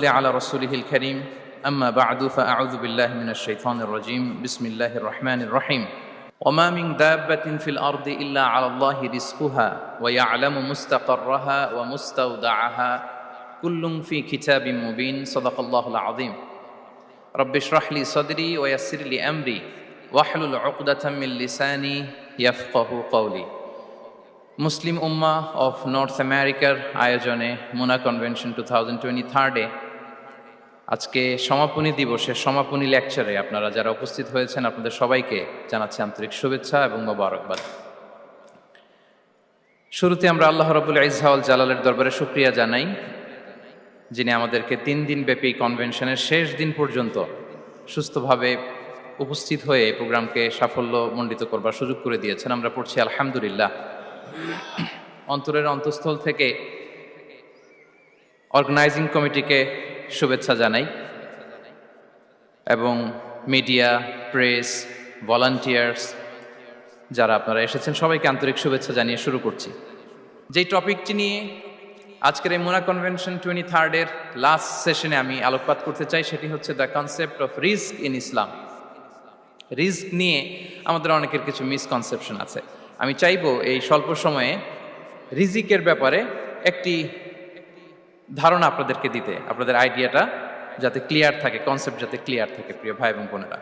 على رسوله الكريم أما بعد فأعوذ بالله من الشيطان الرجيم بسم الله الرحمن الرحيم وما من دابة في الأرض إلا على الله رزقها ويعلم مستقرها ومستودعها كل في كتاب مبين صدق الله العظيم رب اشرح لي صدري ويسر لي أمري واحلل عقدة من لساني يفقه قولي Muslim Ummah of north আমেরিকার আয়োজনে মুনা convention 2023 আজকে সমাপনী দিবসের সমাপনী লেকচারে আপনারা যারা উপস্থিত হয়েছেন আপনাদের সবাইকে জানাচ্ছি আন্তরিক শুভেচ্ছা এবং মোবারকবাদ। শুরুতে আমরা আল্লাহ রাব্বুল ইজ্জা ওয়াল জালালের দরবারে শুকরিয়া জানাই, যিনি আমাদেরকে 3 দিন ব্যাপী কনভেনশনের শেষ দিন পর্যন্ত সুস্থভাবে উপস্থিত হয়ে এই প্রোগ্রামকে সাফল্যমণ্ডিত করবার সুযোগ করে দিয়েছেন। আমরা পড়ছি আলহামদুলিল্লাহ। অন্তরের অন্তঃস্থল থেকে অর্গানাইজিং কমিটিকে শুভেচ্ছা জানাই এবং মিডিয়া, প্রেস, ভলান্টিয়ার্স যারা আপনারা এসেছেন সবাইকে আন্তরিক শুভেচ্ছা জানিয়ে শুরু করছি। যেই টপিকটি নিয়ে আজকের এই মুনা কনভেনশন 23 লাস্ট সেশনে আমি আলোকপাত করতে চাই সেটি হচ্ছে the concept of risk in Islam. Risk নিয়ে আমাদের অনেকের কিছু মিসকনসেপশন আছে। আমি চাইবো এই স্বল্প সময়ে রিজিকের ব্যাপারে একটি ধারণা আপনাদেরকে দিতে, আপনাদের আইডিয়াটা যাতে ক্লিয়ার থাকে, কনসেপ্ট যাতে ক্লিয়ার থাকে। প্রিয় ভাই এবং বোনেরা,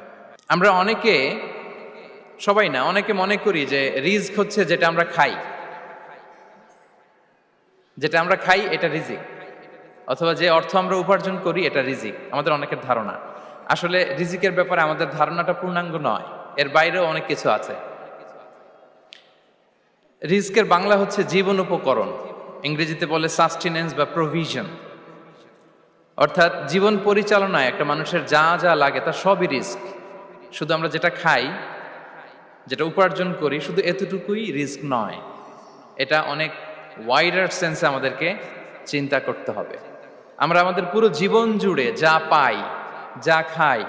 আমরা অনেকে, সবাই না, অনেকে মনে করি যে রিস্ক হচ্ছে যেটা আমরা খাই, যেটা আমরা খাই এটা রিজিক, অথবা যে অর্থ আমরা উপার্জন করি এটা রিজিক। আমাদের অনেকের ধারণা। আসলে রিজিকের ব্যাপারে আমাদের ধারণাটা পূর্ণাঙ্গ নয়, এর বাইরেও অনেক কিছু আছে। রিস্কের বাংলা হচ্ছে জীবন উপকরণ, ইংরেজিতে বলে সাস্টেনেন্স বা প্রভিশন। অর্থাৎ জীবন পরিচালনায় একটা মানুষের যা যা লাগে তা সবই রিস্ক। শুধু আমরা যেটা খাই, যেটা উপার্জন করি, শুধু এতটুকুই রিস্ক নয়। এটা অনেক ওয়াইডার সেন্সে আমাদেরকে চিন্তা করতে হবে। আমরা আমাদের পুরো জীবন জুড়ে যা পাই, যা খাই,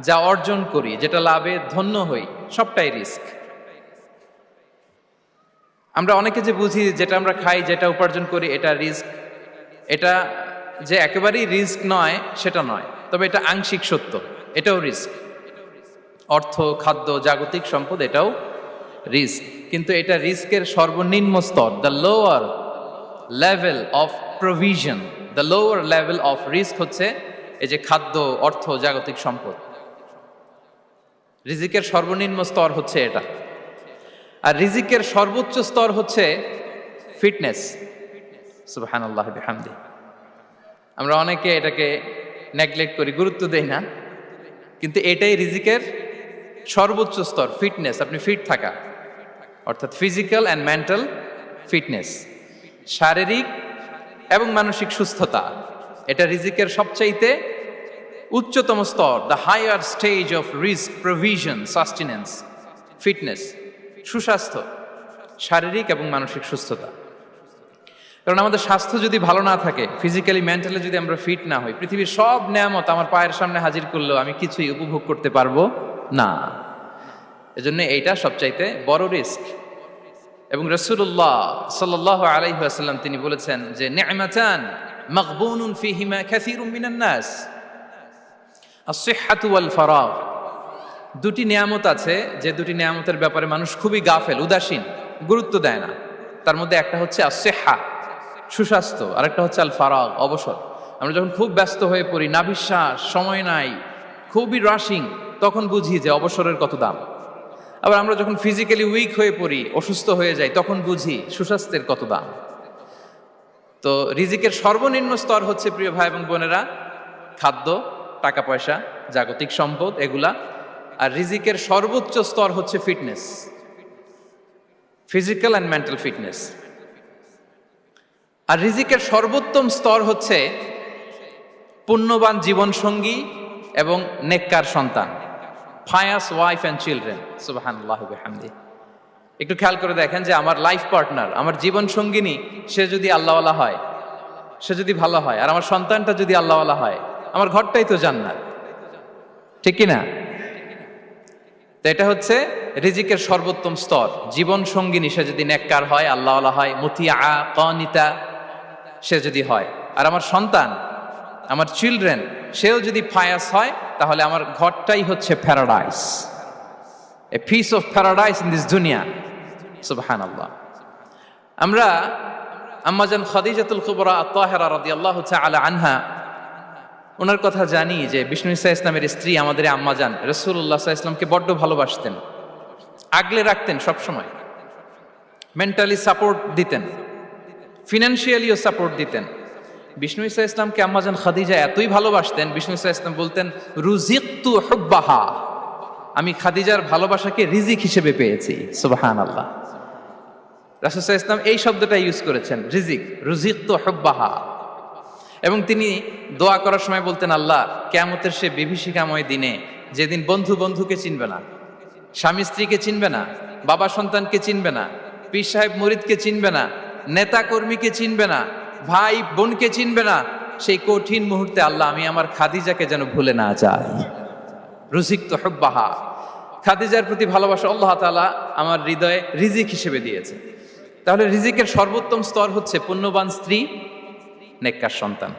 যা অর্জন করি, যেটা লাভে ধন্য হই, সবটাই রিস্ক। আমরা অনেকে যে বুঝি যেটা আমরা খাই, যেটা উপার্জন করি এটা রিস্ক, এটা যে একেবারেই রিস্ক নয় সেটা নয়, তবে এটা আংশিক সত্য, এটাও রিস্ক। অর্থ, খাদ্য, জাগতিক সম্পদ এটাও রিস্ক, কিন্তু এটা রিস্কের সর্বনিম্ন স্তর। The lower level of provision, the lower level of risk হচ্ছে এই যে খাদ্য, অর্থ, জাগতিক সম্পদ। রিজিকের সর্বনিম্ন স্তর হচ্ছে এটা। আর রিজিকের সর্বোচ্চ স্তর হচ্ছে ফিটনেস। সুবহানাল্লাহ বিহামদি। আমরা অনেকে এটাকে নেগলেক্ট করি, গুরুত্ব দেই না, কিন্তু এটাই রিজিকের সর্বোচ্চ স্তর, ফিটনেস। আপনি ফিট থাকা, অর্থাৎ ফিজিক্যাল অ্যান্ড মেন্টাল ফিটনেস, শারীরিক এবং মানসিক সুস্থতা, এটা রিজিকের সবচাইতে উচ্চতম স্তর। দ্য হায়ার স্টেজ অফ রিস্ক, প্রভিশন, সাস্টেনেন্স, ফিটনেস, সুস্বাস্থ্য, শারীরিক এবং মানসিক সুস্থতা। কারণ আমাদের স্বাস্থ্য যদি ভালো না থাকে, ফিজিক্যালি মেন্টালি যদি আমরা ফিট না হই, পৃথিবীর সব নেয়ামত আমার পায়ের সামনে হাজির করলেও আমি কিছুই উপভোগ করতে পারবো না। এজন্য এইটা সবচাইতে বড় রিস্ক। এবং রাসূলুল্লাহ সাল্লাল্লাহু আলাইহি ওয়াসাল্লাম তিনি বলেছেন যে নি'মাতান মাগবুনুন ফীহিমা কাসীরুম মিনান নাস, আস-সিহহাতু ওয়াল ফারাগ। দুটি নিয়ামত আছে যে দুটি নিয়ামতের ব্যাপারে মানুষ খুবই গাফেল, উদাসীন, গুরুত্ব দেয় না। তার মধ্যে একটা হচ্ছে আস-সিহহা, সুস্বাস্থ্য, আর একটা হচ্ছে আল ফারাগ, অবসর। আমরা যখন খুব ব্যস্ত হয়ে পড়ি, নাভিশ্বাস, সময় নাই, খুবই রাশিং, তখন বুঝি যে অবসরের কত দাম। আবার আমরা যখন ফিজিক্যালি উইক হয়ে পড়ি, অসুস্থ হয়ে যাই, তখন বুঝি সুস্বাস্থ্যের কত দাম। তো রিজিকের সর্বনিম্ন স্তর হচ্ছে, প্রিয় ভাই এবং বোনেরা, খাদ্য, টাকা পয়সা, জাগতিক সম্পদ, এগুলা। আর রিজিকের সর্বোচ্চ স্তর হচ্ছে fitness, physical and mental fitness. আর রিজিকের সর্বোত্তম স্তর হচ্ছে পুণ্যবান জীবনসঙ্গী এবং নেককার সন্তান, ফায়াস ওয়াইফ অ্যান্ড চিলড্রেন। সুবহানাল্লাহ বিহামদি। একটু খেয়াল করে দেখেন যে আমার লাইফ পার্টনার, আমার জীবন সঙ্গিনী, সে যদি আল্লাহওয়ালা হয়, সে যদি ভালো হয়, আর আমার সন্তানটা যদি আল্লাহওয়ালা হয়, আমার ঘরটাই তো জান্নাত, ঠিক কিনা? তো এটা হচ্ছে রিজিকের সর্বোত্তম স্তর। জীবন সঙ্গিনী সে যদি নেককার হয়, আল্লাহওয়ালা হয়, মুতিয়া, কানিতা সে যদি হয়, আর আমার সন্তান আমার চিলড্রেন, সেও যদি ফায়াস হয় তাহলে আমার ঘরটাই হচ্ছে paradise, a piece of paradise in this দুনিয়া। সুবহানাল্লাহ। আমরা আম্মাজান খাদিজাতুল কুবরা আত-তাহেরা রাদিয়াল্লাহু তাআলা আনহা, ওনার কথা জানি যে বিষ্ণু ঈসা ইসলামের স্ত্রী আমাদের আম্মাজান রাসূলুল্লাহ সাল্লাল্লাহু আলাইহি ওয়াসাল্লামকে বড্ড ভালোবাসতেন, আগলে রাখতেন সব সময়, মেন্টালি সাপোর্ট দিতেন, ফিনান্সিয়ালিও সাপোর্ট দিতেন। বিষ্ণু ঈসা ইসলামকে আম্মাজান খাদিজা এতই ভালোবাসতেন, বিষ্ণু ঈসা ইসলাম বলতেন রুজিকতু হুব্বাহা, আমি খাদিজার ভালোবাসাকে রিজিক হিসেবে পেয়েছি। সুবহানাল্লাহ। রাসূল সাল্লাল্লাহু আলাইহি ওয়াসাল্লাম এই শব্দটা ইউজ করেছেন, রিজিক, রুজিকতু হুব্বাহা। এবং তিনি দোয়া করার সময় বলতেন, আল্লাহ কিয়ামতের সে বিভীষিকাময় দিনে, যেদিন বন্ধু বন্ধুকে চিনবে না, স্বামী স্ত্রীকে চিনবে না, বাবা সন্তানকে চিনবে না, পীর সাহেব মুরিদকে চিনবে না, নেতা কর্মীকে চিনবে না, ভাই বোনকে চিনবে না, সেই কঠিন মুহূর্তে আল্লাহ আমি আমার খাদিজাকে যেন ভুলে না যাই। রুজিকতু হুব্বাহা, খাদিজার প্রতি ভালোবাসা আল্লাহ তাআলা আমার হৃদয়ে রিজিক হিসেবে দিয়েছে। তাহলে রিজিকের সর্বোত্তম স্তর হচ্ছে পুণ্যবান স্ত্রী, নেককার সন্তান।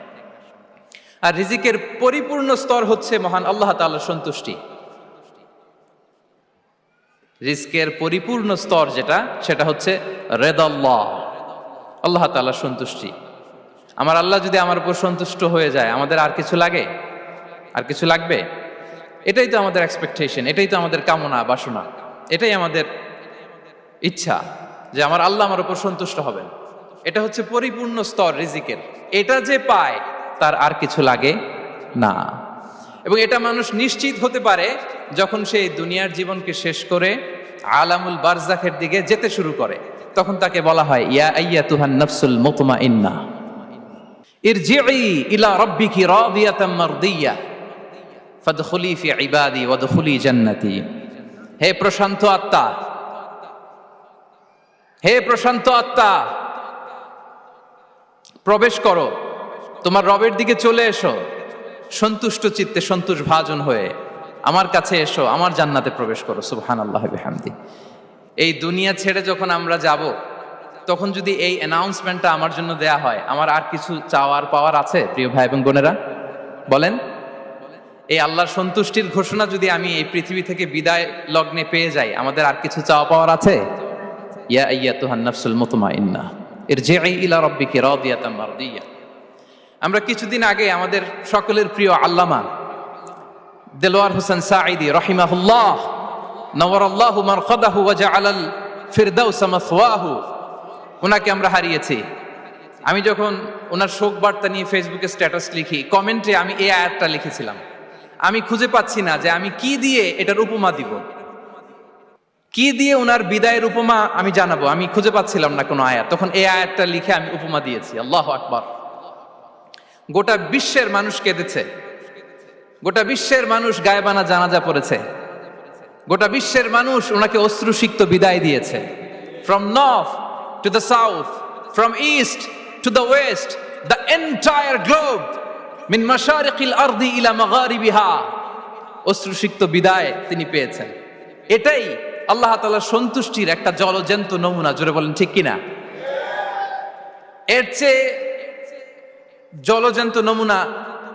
আর রিজিকের পরিপূর্ণ স্তর হচ্ছে মহান আল্লাহ তাআলার সন্তুষ্টি। রিজকের পরিপূর্ণ স্তর যেটা, সেটা হচ্ছে রিদাল্লাহ, আল্লাহ তাআলার সন্তুষ্টি। আমার আল্লাহ যদি আমার উপর সন্তুষ্ট হয়ে যায়, আমাদের আর কিছু লাগে? আর কিছু লাগবে? এটাই তো আমাদের এক্সপেকটেশন, এটাই তো আমাদের কামনা বাসনা, এটাই আমাদের ইচ্ছা যে আমার আল্লাহ আমার উপর সন্তুষ্ট হবেন। এটা হচ্ছে পরিপূর্ণ স্তর রিজিকের। এটা যে পায় তার আর কিছু লাগে না। এবং এটা মানুষ নিশ্চিত হতে পারে যখন সে দুনিয়ার জীবনকে শেষ করে আলামুল বারজাখের দিকে যেতে শুরু করে। তখন তাকে বলা হয় ইয়া আইয়াতুহান নাফসুল মুতমাইন্নাহ ইরজিই ইলা রাব্বিকি রাদিয়াতাম মারদিয়া ফাদখুলি ফি ইবাদি ওয়াদখুলি জান্নাতি। হে প্রশান্ত আত্মা, হে প্রশান্ত আত্মা, প্রবেশ করো, তোমার রবের দিকে চলে এসো, সন্তুষ্ট চিত্তে সন্তোষ ভাজন হয়ে আমার কাছে এসো, আমার জান্নাতে প্রবেশ করো। সুবহানাল্লাহ বিহামদি। এই দুনিয়া ছেড়ে যখন আমরা যাব, তখন যদি এই অ্যানাউন্সমেন্টটা আমার জন্য দেয়া হয়, আমার আর কিছু চাওয়ার পাওয়ার আছে? প্রিয় ভাই এবং বোনেরা বলেন, এই আল্লাহর সন্তুষ্টির ঘোষণা যদি আমি এই পৃথিবী থেকে বিদায় লগ্নে পেয়ে যাই, আমাদের আর কিছু চাওয়া পাওয়ার আছে? ইয়া আইয়াতুহান নাফসুল মুতমাইন্নাহ ইরজিই ইলা রাব্বিকি রাদিয়াতাম মারদিয়া। আমরা কিছুদিন আগে আমাদের সকলের প্রিয় আল্লামা দেলোয়ার হোসেন সাঈদী রাহিমাহুল্লাহ নওয়ারাল্লাহু মারকাদাহু ওয়া জাআলাল ফিরদাউস মাসওয়াহু, ওনাকে আমরা হারিয়েছি। আমি যখন ওনার শোক বার্তা নিয়ে ফেসবুকে স্ট্যাটাস লিখি, কমেন্টে আমি এই আয়াতটা লিখেছিলাম। আমি খুঁজে পাচ্ছি না যে আমি কি দিয়ে এটার উপমা দিব, কি দিয়ে ওনার বিদায়ের উপমা আমি জানাবো। আমি খুঁজে পাচ্ছিলাম না কোনো আয়াত। তখন এই আয়াতটা লিখে আমি উপমা দিয়েছি। আল্লাহু আকবার। গোটা বিশ্বের মানুষ কেঁদেছে, গোটা বিশ্বের মানুষ গায়েবানা জানাজা পড়েছে, গোটা বিশ্বের মানুষ ওনাকে অশ্রুসিক্ত বিদায় দিয়েছে। From north to the south, from east to the west, the entire globe, মিন মাশারিকিল আরদি ইলা মাগারিবিহা, অশ্রুসিক্ত বিদায় তিনি পেয়েছেন। এটাই আল্লাহ তাআলার সন্তুষ্টির একটা জলজ্যান্ত নমুনা। জোরে বলেন ঠিক কিনা? এর চেয়ে জলজ্যান্ত নমুনা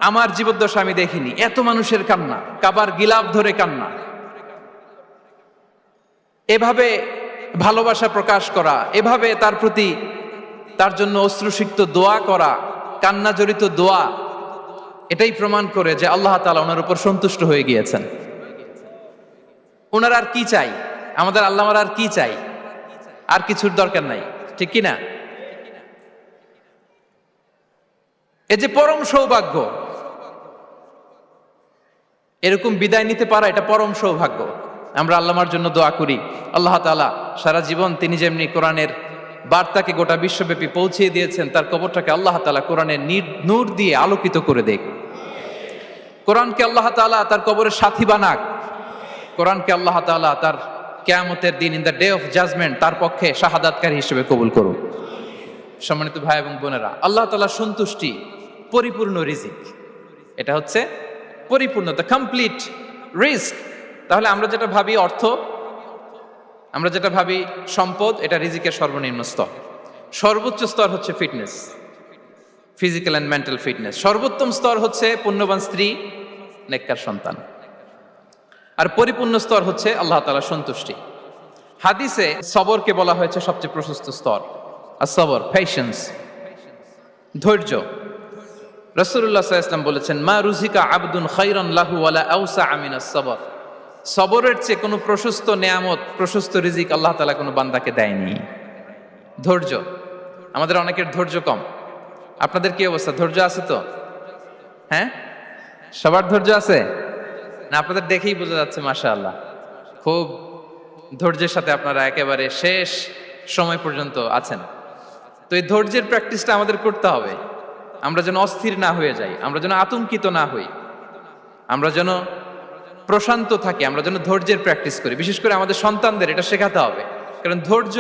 আমার জীবদ্দশা আমি দেখিনি। এত মানুষের কান্না, কাবার গিলাফ ধরে কান্না, এভাবে ভালোবাসা প্রকাশ করা, এভাবে তার প্রতি তার জন্য অশ্রুসিক্ত দোয়া করা, কান্না জড়িত দোয়া, এটাই প্রমাণ করে যে আল্লাহ তাআলা ওনার উপর সন্তুষ্ট হয়ে গিয়েছেন। ওনার আর কি চাই? আমাদের আল্লাহ আর কি চাই? আর কিছুর দরকার নাই, ঠিক কিনা? এই যে পরম সৌভাগ্য, এরকম বিদায় নিতে পারা, এটা পরম সৌভাগ্য। আমরা আল্লামার জন্য দোয়া করি, আল্লাহ তাআলা সারা জীবন তিনি যেমনি কোরআনের বার্তাকে গোটা বিশ্বব্যাপী পৌঁছিয়ে দিয়েছেন, তার কবরটাকে আল্লাহ তাআলা কোরআনের নূর দিয়ে আলোকিত করে দেখ। কোরআনকে আল্লাহ তাআলা তার কবরের সাথী বানাক। কোরআনকে আল্লাহ তাআলা তার কিয়ামতের দিন, in the day of judgement, তার পক্ষে শাহাদাতকারী হিসেবে কবুল করুন। সম্মানিত ভাই এবং বোনেরা, আল্লাহ তাআলার সন্তুষ্টি পরিপূর্ণ রিজিক, এটা হচ্ছে পরিপূর্ণ, দ্য কমপ্লিট রিস্ক। তাহলে আমরা যেটা ভাবি অর্থ, আমরা যেটা ভাবি সম্পদ, এটা রিজিকের সর্বনিম্ন স্তর। সর্বোচ্চ স্তর হচ্ছে fitness. Physical and mental fitness. সর্বোত্তম স্তর হচ্ছে পুণ্যবান স্ত্রী, নেককার সন্তান। আর পরিপূর্ণ স্তর হচ্ছে আল্লাহ তাআলার সন্তুষ্টি। হাদিসে সবরকে বলা হয়েছে সবচেয়ে প্রশস্ত স্তর। আর সবর, পেশেন্স, ধৈর্য। রাসূলুল্লাহ সাল্লাল্লাহু আলাইহি ওয়াসাল্লাম বলেছেন, মা রুজিকা আবদুন খায়রান লাহু ওয়ালা আওসা মিনাস সবর। সবরের চেয়ে কোনো প্রশস্ত নেয়ামত, প্রশস্ত রিজিক আল্লাহ তাআলা কোনো বান্দাকে দেয়নি। ধৈর্য, আমাদের অনেকের ধৈর্য কম। আপনাদের কি অবস্থা, ধৈর্য আছে তো? হ্যাঁ, সবার ধৈর্য আছে না? আপনাদের দেখেই বোঝা যাচ্ছে মাশাআল্লাহ, খুব ধৈর্যের সাথে আপনারা একেবারে শেষ সময় পর্যন্ত আছেন। তো এই ধৈর্যের প্র্যাকটিসটা আমাদের করতে হবে। আমরা যেন অস্থির না হয়ে যাই, আমরা যেন আতঙ্কিত না হই, আমরা যেন প্রশান্ত থাকি, আমরা যেন ধৈর্যের প্র্যাকটিস করি। বিশেষ করে আমাদের সন্তানদের এটা শেখাতে হবে। কারণ ধৈর্য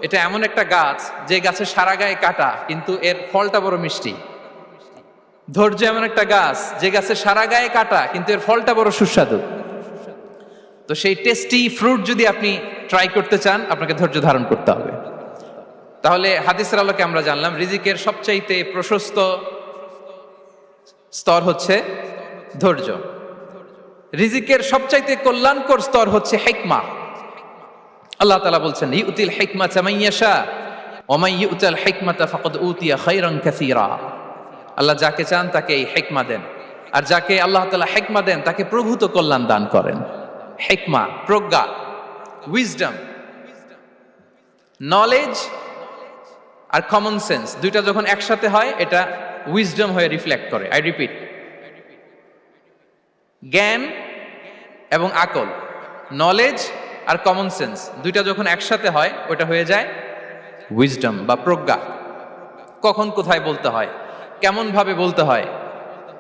এটা এমন একটা গাছ, যে গাছে সারা গায়ে কাটা কিন্তু এর ফলটা বড় মিষ্টি। ধৈর্য এমন একটা গাছ, যে গাছে সারা গায়ে কাটা কিন্তু এর ফলটা বড় সুস্বাদু। তো সেই টেস্টি ফ্রুট যদি আপনি ট্রাই করতে চান, আপনাকে ধৈর্য ধারণ করতে হবে। তাহলে হাদিসের আলোকে আমরা জানলাম রিজিকের সবচাইতে প্রশস্ত স্তর হচ্ছে ধৈর্য। রিজিকের সবচাইতে কল্যাণকর স্তর হচ্ছে হিকমা। আল্লাহ তাআলা বলছেন, ইউতিল হিকমাতা মান ইয়াশা ওয়া মান ইউতাল হিকমাতা ফাকাদ উতিয়া খায়রান কাসীরা। আল্লাহ যাকে চান তাকে এই হিকমা দেন, আর যাকে আল্লাহ তাআলা হিকমা দেন তাকে প্রভূত কল্যাণ দান করেন। হিকমা, প্রজ্ঞা, উইজডম, নলেজ আর কমন সেন্স, দুইটা যখন একসাথে হয় এটা উইজডম হয়ে রিফ্লেক্ট করে। আই রিপিট, জ্ঞান এবং আকল, নলেজ আর কমন সেন্স, দুইটা যখন একসাথে হয় ওটা হয়ে যায় উইজডম বা প্রজ্ঞা। কখন কোথায় বলতে হয়, কেমন ভাবে বলতে হয়,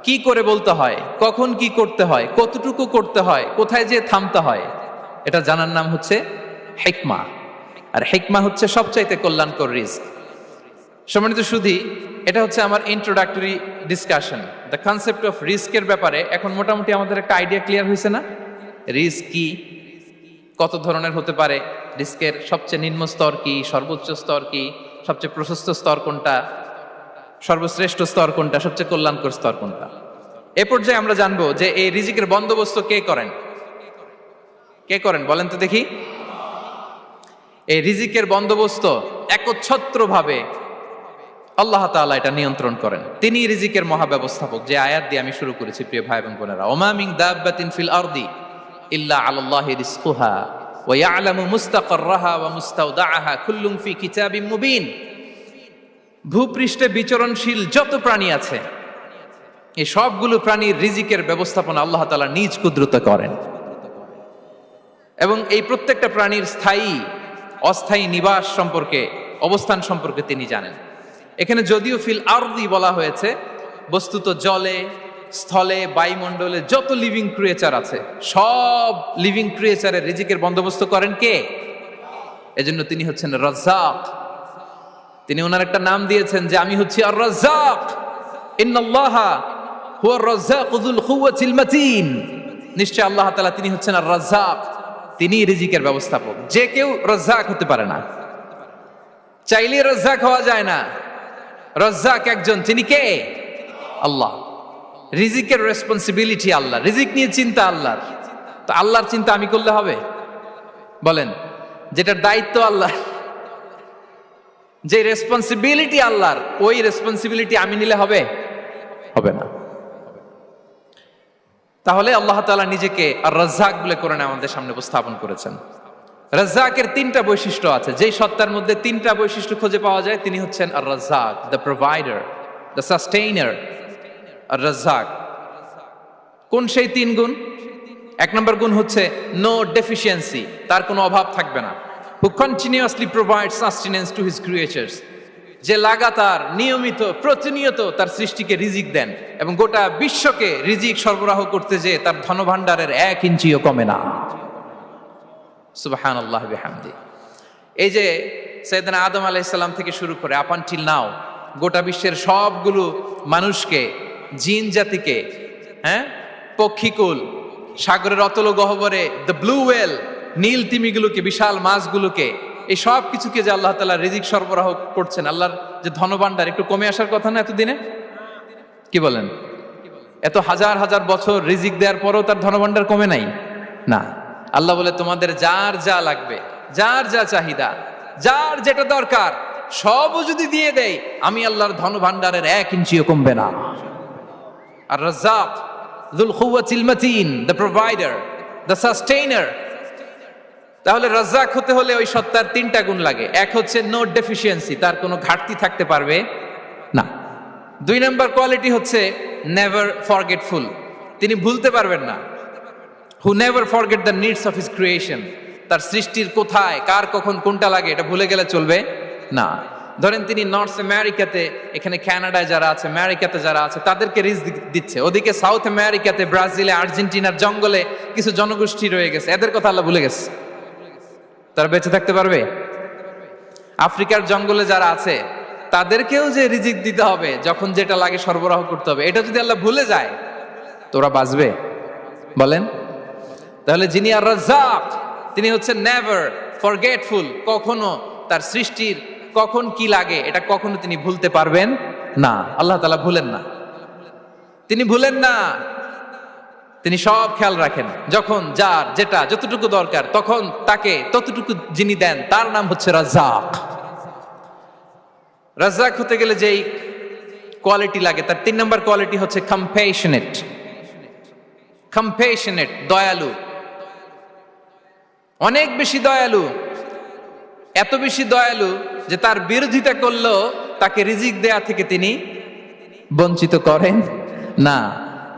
কি করে বলতে হয়, কখন কি করতে হয়, কতটুকু করতে হয়, কোথায় যে থামতে হয়, এটা জানার নাম হচ্ছে হিকমা। আর হিকমা হচ্ছে সবচাইতে কল্যাণকর রিস্ক। সম্মানিত সুধী, এটা হচ্ছে আমার introductory discussion. The concept of রিস্কের ব্যাপারে এখন মোটামুটি আমাদের একটা আইডিয়া ক্লিয়ার হয়েছে না? রিস্ক কি, কত ধরনের হতে পারে, রিস্কের সবচেয়ে নিম্ন স্তর কি, সর্বোচ্চ স্তর কি, সবচেয়ে প্রশস্ত স্তর কোনটা, সর্বশ্রেষ্ঠ স্তর কোনটা, সবচেয়ে কল্যাণকর স্তর কোনটা। এ পর্যায়ে আমরা জানবো যে এই রিজিকের বন্দোবস্ত কে করেন। কে করেন বলেন তো দেখি? এই রিজিকের বন্দোবস্ত একচ্ছত্রভাবে আল্লাহ তাআলা এটা নিয়ন্ত্রণ করেন। তিনি রিজিকের মহাব্যবস্থাপক। যে আয়াত দিয়ে আমি শুরু করেছি প্রিয় ভাই এবং বোনেরা, ওমা মিন দাব্বাতিন ফিল আরদি ইল্লা আলাল্লাহি রিজকুহা ওয়া ইয়ালামু মুস্তাকাররাহা ওয়া মুস্তাওদাআহা কুল্লুম ফি কিতাবিম মুবিন। ভূপৃষ্ঠে বিচরণশীল যত প্রাণী আছে, এই সবগুলো প্রাণীর রিজিকের ব্যবস্থাপনা আল্লাহ তাআলা নিজ কুদরতে করেন। এবং এই প্রত্যেকটা প্রাণীর স্থায়ী অস্থায়ী নিবাস সম্পর্কে, অবস্থান সম্পর্কে তিনি জানেন। এখানে যদিও ফিল আরদি বলা হয়েছে, বস্তুত জলে, স্থলে, বায়ুমণ্ডলে যত লিভিং ক্রিয়েচার আছে, সব লিভিং ক্রিয়েচারের রিজিকের বন্দোবস্ত করেন কে? এজন্য তিনি হচ্ছেন রাজ্জাক। তিনি ওনার একটা নাম দিয়েছেন যে আমি হচ্ছি আর রাজ্জাক, ইন্নাল্লাহা হুয়ার রাজ্জাকু যুল কুওয়াতিল মাতিন। নিশ্চয় আল্লাহ তাআলা তিনি হচ্ছেন আর রাজ্জাক, তিনি রিজিকের ব্যবস্থাপক। যে কেউ রাজ্জাক হতে পারে না, চাইলে রাজ্জাক হওয়া যায় না। রাজ্জাক একজন, তিনি কে? আল্লাহ। রিজিকের রেসপন্সিবিলিটি আল্লাহ, রিজিক নিয়ে চিন্তা আল্লাহর। তো আল্লাহর চিন্তা আমি করলে হবে? বলেন, যেটার দায়িত্ব আল্লাহ, যে রেসপন্সিবিলিটি আল্লাহর, ওই রেসপন্সিবিলিটি আমি নিলে হবে? হবে না। তাহলে আল্লাহ তাআলা নিজেকে আর রাজ্জাক বলে কোরআনে আমাদের সামনে উপস্থাপন করেছেন। রাজ্জাকের তিনটা বৈশিষ্ট্য আছে। যেই সত্তার মধ্যে তিনটা বৈশিষ্ট্য খুঁজে পাওয়া যায় তিনি হচ্ছেন আর রাজ্জাক, দ্য প্রোভাইডার, দ্য সাস্টেইনার। আর রাজ্জাক কোন সেই তিন গুণ? এক নম্বর গুণ হচ্ছে নো ডেফিসিয়েন্সি, তার কোনো অভাব থাকবে না। হু continuously provide sustenance to his creatures, যে লাগাতার, নিয়মিত, প্রতিনিয়ত তার সৃষ্টিকে রিজিক দেন এবং গোটা বিশ্বকে রিজিক সরবরাহ করতে যে তার ধনভাণ্ডারের 1 ইঞ্চিও কমে না। সুবহানাল্লাহ বিহামদি। এই যে সাইয়েদনা আদম আলাইহিস সালাম থেকে শুরু করে আপ আনটিল নাও গোটা বিশ্বের সবগুলো মানুষকে, জিন জাতিকে, পক্ষীকুল, সাগরের অতল গহ্বরে দ্য ব্লু ওয়েল, নীল তিমিগুলোকে, বিশাল মাছগুলোকে এই সব কিছুকে যে আল্লাহ তাআলা রিজিক সরবরাহ করছেন, আল্লাহর যে ধনভাণ্ডার একটু কমে আসার কথা না এতদিনে? কি বলেন? এত হাজার হাজার বছর রিজিক দেওয়ার পরও তার ধনভাণ্ডার কমে নাই না। আল্লাহ বলে তোমাদের যার যা লাগবে, যার যা চাহিদা, যার যেটা দরকার সবও যদি দিয়ে দেয়, আমি আল্লাহর ধনভাণ্ডারের 1 ইঞ্চিও কমবে না। আর Razzak যুল কুওয়াতিল মাতিন, the provider, the sustainer. তাহলে রাজ্জাক হতে হলে ওই সত্তার 3টা গুণ লাগে। এক হচ্ছে নো ডেফিসিয়েন্সি, তার কোনো ঘাটতি থাকতে পারবে না। 2 নম্বর কোয়ালিটি হচ্ছে নেভার ফরগেটফুল, তিনি ভুলতে পারবেন না। Who never forget the needs of his creation, তার সৃষ্টির কোথায় কার কখন কোনটা লাগে এটা ভুলে গেলে চলবে না। ধরেন তিনি নর্থ আমেরিকাতে, এখানে কানাডায় যারা আছে, আমেরিকাতে যারা আছে তাদেরকে রিজিক দিচ্ছে, ওদিকে সাউথ আমেরিকাতে, ব্রাজিলে, আর্জেন্টিনার জঙ্গলে কিছু জনগোষ্ঠী রয়ে গেছে, এদের কথা আল্লাহ ভুলে গেছে। তারা বেঁচে থাকতে পারবে? আফ্রিকার জঙ্গলে যারা আছে তাদেরকেও যে রিজিক দিতে হবে, যখন যেটা লাগে সরবরাহ করতে হবে, এটা যদি আল্লাহ ভুলে যায় তো ওরা বাঁচবে? বলেন। তাহলে যিনি আর রাজ্জাক, তিনি হচ্ছেন নেভার ফরগেটফুল, কখনো তার সৃষ্টির কখন কি লাগে এটা কখনো তিনি ভুলতে পারবেন না। আল্লাহ তাআলা ভুলেন না, তিনি ভুলেন না, তিনি সব খেয়াল রাখেন। যখন যার যেটা যতটুকু দরকার তখন তাকে ততটুকু যিনি দেন তার নাম হচ্ছে রাজ্জাক। রাজ্জাক হতে গেলে যেই কোয়ালিটি লাগে তার 3 নম্বর কোয়ালিটি হচ্ছে কম্প্যাশনেট। কম্প্যাশনেট, দয়ালু, অনেক বেশি দয়ালু, এত বেশি দয়ালু যে তার বিরোধিতা করলেও তাকে রিজিক দেয়া থেকে তিনি বঞ্চিত করেন না।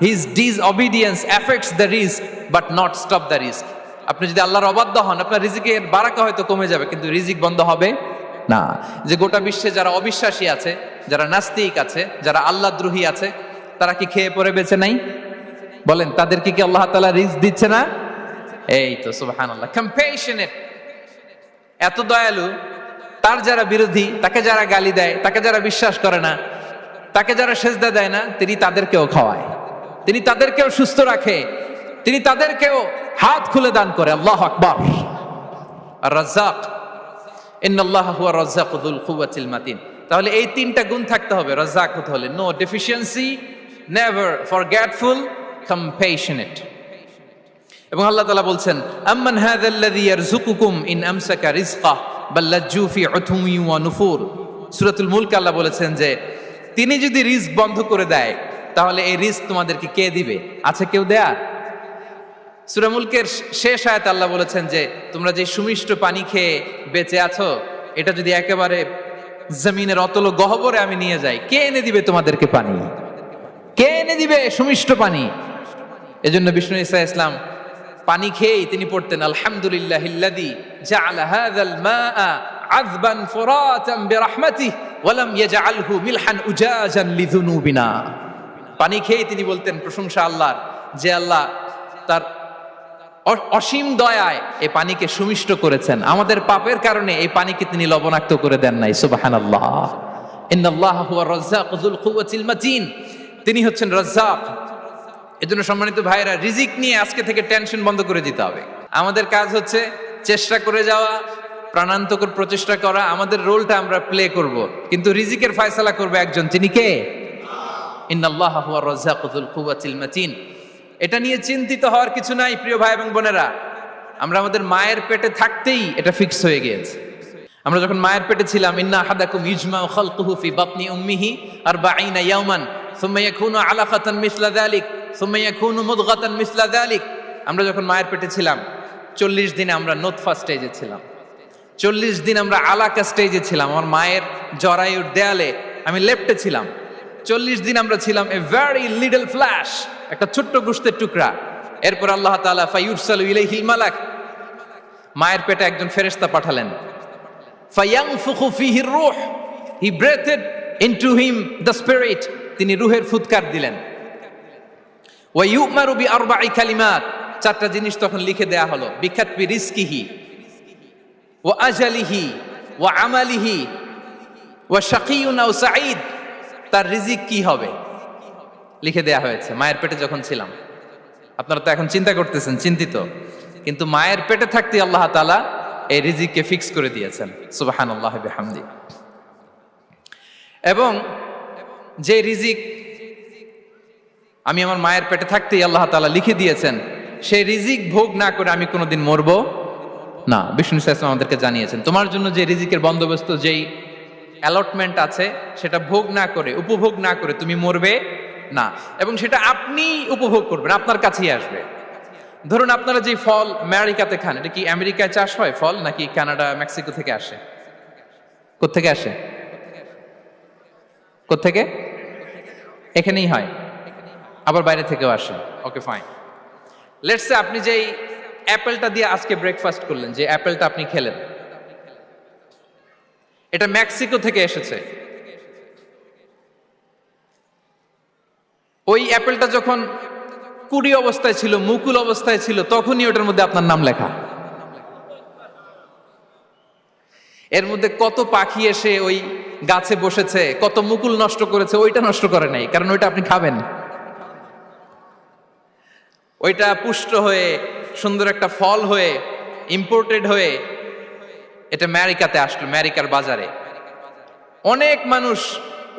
His disobedience affects the risk but not stop the risk. আপনি যদি আল্লাহর অবাধ্য হন, আপনার রিজিকের বারাকা হয়তো কমে যাবে কিন্তু রিজিক বন্ধ হবে না। যে গোটা বিশ্বে যারা অবিশ্বাসী আছে, যারা নাস্তিক আছে, যারা আল্লাহদ্রোহী আছে, তারা কি খেয়ে পরে বেঁচে নাই? বলেন, তাদেরকে কি আল্লাহ তাআলা রিজিক দিচ্ছে না? এই তো সুবহানাল্লাহ। কম্প্যাশনেট, এত দয়ালু, তার যারা বিরোধী, তাকে যারা গালি দেয়, তাকে যারা বিশ্বাস করে না, তাকে যারা সেজদা দেয় না, তিনি তাদেরকেও খাওয়ায়, তিনি তাদেরকেও সুস্থ রাখে, তিনি তাদেরকেও হাত খুলে দান করে। আল্লাহু আকবার। আর রাজ্জাক, ইন্নাল্লাহা হুয়া রাজ্জাকু যুল কুওয়াতিল মাতিন। তাহলে এই 3টা গুণ থাকতে হবে রাজ্জাক হতে হলে। No deficiency, never forgetful, compassionate. এবং আল্লাহ তাআলা বলছেন, আম্মান হাযাল্লাযী ইয়ারযুকুকুম ইন আমসাকা রিজকাহ বাল লাজ্জু ফি উতুমি ওয়া নুফুর। সূরাতুল মুলক আল্লাহ বলেছেন যে তিনি যদি রিজক বন্ধ করে দেয় তাহলে এই রিজক তোমাদেরকে কে দিবে? আছে কেউ দেয়া? সূরা মুলকের শেষ আয়াতে আল্লাহ বলেছেন যে তোমরা যে সুমিষ্ট পানি খেয়ে বেঁচে আছো, এটা যদি একেবারে জমিনের অতল গহ্বরে আমি নিয়ে যাই, কে এনে দিবে তোমাদেরকে পানি? কে এনে দিবে সুমিষ্ট পানি? এজন্য বিষ্ণু ঈসা ইসলাম পানি খেয়েই তিনি পড়তেন, আলহামদুলিল্লাহিল্লাযী জাআলা হাযাল মাআ আযবান ফুরাতান বিরাহমাতিহি ওয়া লাম ইয়াজআলহু মিলহান উজাজান লিযুনুবিনা। পানি খেয়েই তিনি বলতেন প্রশংসা আল্লাহর, যে আল্লাহ তার অসীম দয়ায় এই পানিকে সুমিষ্ট করেছেন, আমাদের পাপের কারণে এই পানিকে তিনি লবণাক্ত করে দেন নাই। সুবহানাল্লাহ। ইন্নাল্লাহা হুয়া রাজ্জাকু যুল কুওয়াতিল মাতিন, তিনি হচ্ছেন রাজ্জাক। এজন্য সম্মানিত ভাইরা, রিজিক নিয়ে আজকে থেকে টেনশন বন্ধ করে দিতে হবে। আমাদের কাজ হচ্ছে চেষ্টা করে যাওয়া, প্রাণান্তকর প্রচেষ্টা করা, আমাদের রোলটা আমরা প্লে করব, কিন্তু রিজিকের ফয়সালা করবে একজন, তিনি কে? ইন্নাল্লাহা হুয়া রাজ্জাকু যুল কুওয়াতিল মাতিন। এটা নিয়ে চিন্তিত হওয়ার কিছু নাই প্রিয় ভাই এবং বোনেরা। আমরা আমাদের মায়ের পেটে থাকতেই এটা ফিক্স হয়ে গিয়েছে। আমরা যখন মায়ের পেটে ছিলাম, ইন্না আহাদাকুম ইজমাউ খালকুহু ফি বাতনি উম্মিহি 40 ইয়াওমান সুম্মা ইয়াকুনু আলাকাতান মিসলা যালিক সুম্মা ইয়াকুনু মুদগাতান মিসলা যালিক। আমরা যখন মায়ের পেটে ছিলাম 40 দিনে আমরা নুতফা স্টেজে ছিলাম, 40 দিন আমরা আলাকা স্টেজে ছিলাম। আমার মায়ের জরায়ুর দেয়ালে আমি লেপ্টে ছিলাম। 40 দিন আমরা ছিলাম এ ভেরি লিটল ফ্ল্যাশ, একটা ছোট্ট গোশতের টুকরা। এরপর আল্লাহ তাআলা ফায়ুরসালু ইলাইহিল মালাক, মায়ের পেটে একজন ফেরেশতা পাঠালেন। ফায়ানফুখু ফিহির রূহ, he breathed into him the spirit, তিনি রূহের ফুৎকার দিলেন। ওয়া ইউমারু বিআরবা'i কালিমাত, 4টা জিনিস তখন লিখে দেয়া হলো। বিকাতবি রিজকিহি ওয়া আজালিহি ওয়া আমালিহি ওয়া শাকিয়ুন আও সাঈদ, তার রিজিক কি হবে লিখে দেয়া হয়েছে মায়ের পেটে যখন ছিলাম। আপনারা তো এখন চিন্তা করতেছেন, চিন্তিত, কিন্তু মায়ের পেটে থাকতে আল্লাহ তাআলা এই রিজিককে ফিক্স করে দিয়েছেন, সুবহানাল্লাহ বিহামদি। এবং যে রিজিক আমি আমার মায়ের পেটে থাকতেই আল্লাহ তাআলা লিখে দিয়েছেন, সেই রিজিক ভোগ না করে আমি কোনোদিন মরবো না। বিষ্ণু ইসলাম আমাদেরকে জানিয়েছেন, তোমার জন্য যে রিজিকের বন্দোবস্ত, যেই অ্যালটমেন্ট আছে, সেটা ভোগ না করে, উপভোগ না করে তুমি মরবে না, এবং সেটা আপনি উপভোগ করবেন, আপনার কাছেই আসবে। ধরুন আপনারা যে ফল আমেরিকাতে খান, এটা কি আমেরিকায় চাষ হয় ফল, নাকি কানাডা মেক্সিকো থেকে আসে? কোত্থেকে আসে? কোত্থেকে? এখানেই হয়, আবার বাইরে থেকেও আসে। Okay fine. লেটস সে আপনি যেই অ্যাপেলটা দিয়ে আজকে ব্রেকফাস্ট করলেন, যে অ্যাপেলটা আপনি খেলেন, এটা মেক্সিকো থেকে এসেছে। ওই অ্যাপেলটা যখন কুড়ি অবস্থায় ছিল, মুকুল অবস্থায় ছিল, তখনই ওটার মধ্যে আপনার নাম লেখা। এর মধ্যে কত পাখি এসে ওই গাছে বসেছে, কত মুকুল নষ্ট করেছে, ওইটা নষ্ট করে নাই, কারণ ওইটা আপনি খাবেন। ওইটা পুষ্ট হয়ে সুন্দর একটা ফল হয়ে ইম্পোর্টেড হয়ে এটা আমেরিকাতে আসলো, আমেরিকার বাজারে। অনেক মানুষ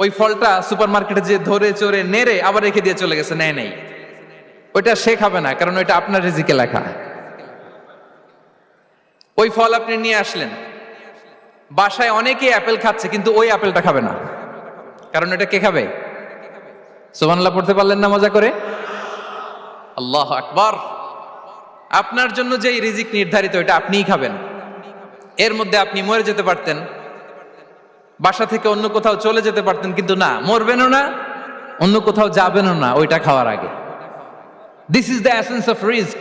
ওই ফলটা সুপার মার্কেটে যে ধরে চড়ে নেড়ে আবার রেখে দিয়ে চলে গেছে, নেয় নাই। ওইটা সে খাবে না, কারণ ওইটা আপনার রিজিকে লেখা। ওই ফল আপনি নিয়ে আসলেন, বাসায় অনেকেই অ্যাপেল খাচ্ছে, কিন্তু ওই অ্যাপেলটা খাবে না, কারণ এটা কে খাবে? সুবহানাল্লাহ পড়তে পারলেন না মজা করে? আল্লাহু আকবার। আপনার জন্য যে রিজিক নির্ধারিত, এটা আপনিই খাবেন। এর মধ্যে আপনি মরে যেতে পারতেন, বাসা থেকে অন্য কোথাও চলে যেতে পারতেন, কিন্তু না, মরবেনও না, অন্য কোথাও যাবেনও না ওইটা খাওয়ার আগে। This is the essence of risk,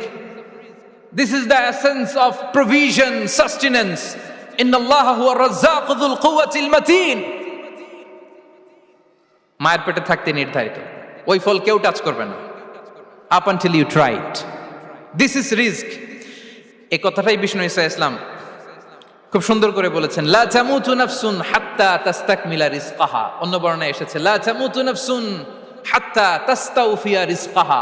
this is the essence of provision, sustenance. ইন্নাল্লাহা হুয়া রাজ্জাকু যুল কুওয়াতিল মাতিন। মায়ের পেটে থাকতে নির্ধারিত, ওই ফল কেউ টাচ করবে না up until you try it. This is risk. এই কথাটাই বিষ্ণু ঈসা ইসলাম খুব সুন্দর করে বলেছেন, লা তামুতু নাফসুন হাত্তা তাস্তাকমিলা রিজকাহা। অন্য বর্ণনায় এসেছে লা তামুতু নাফসুন হাত্তা তাস্তাউফিয়া রিজকাহা।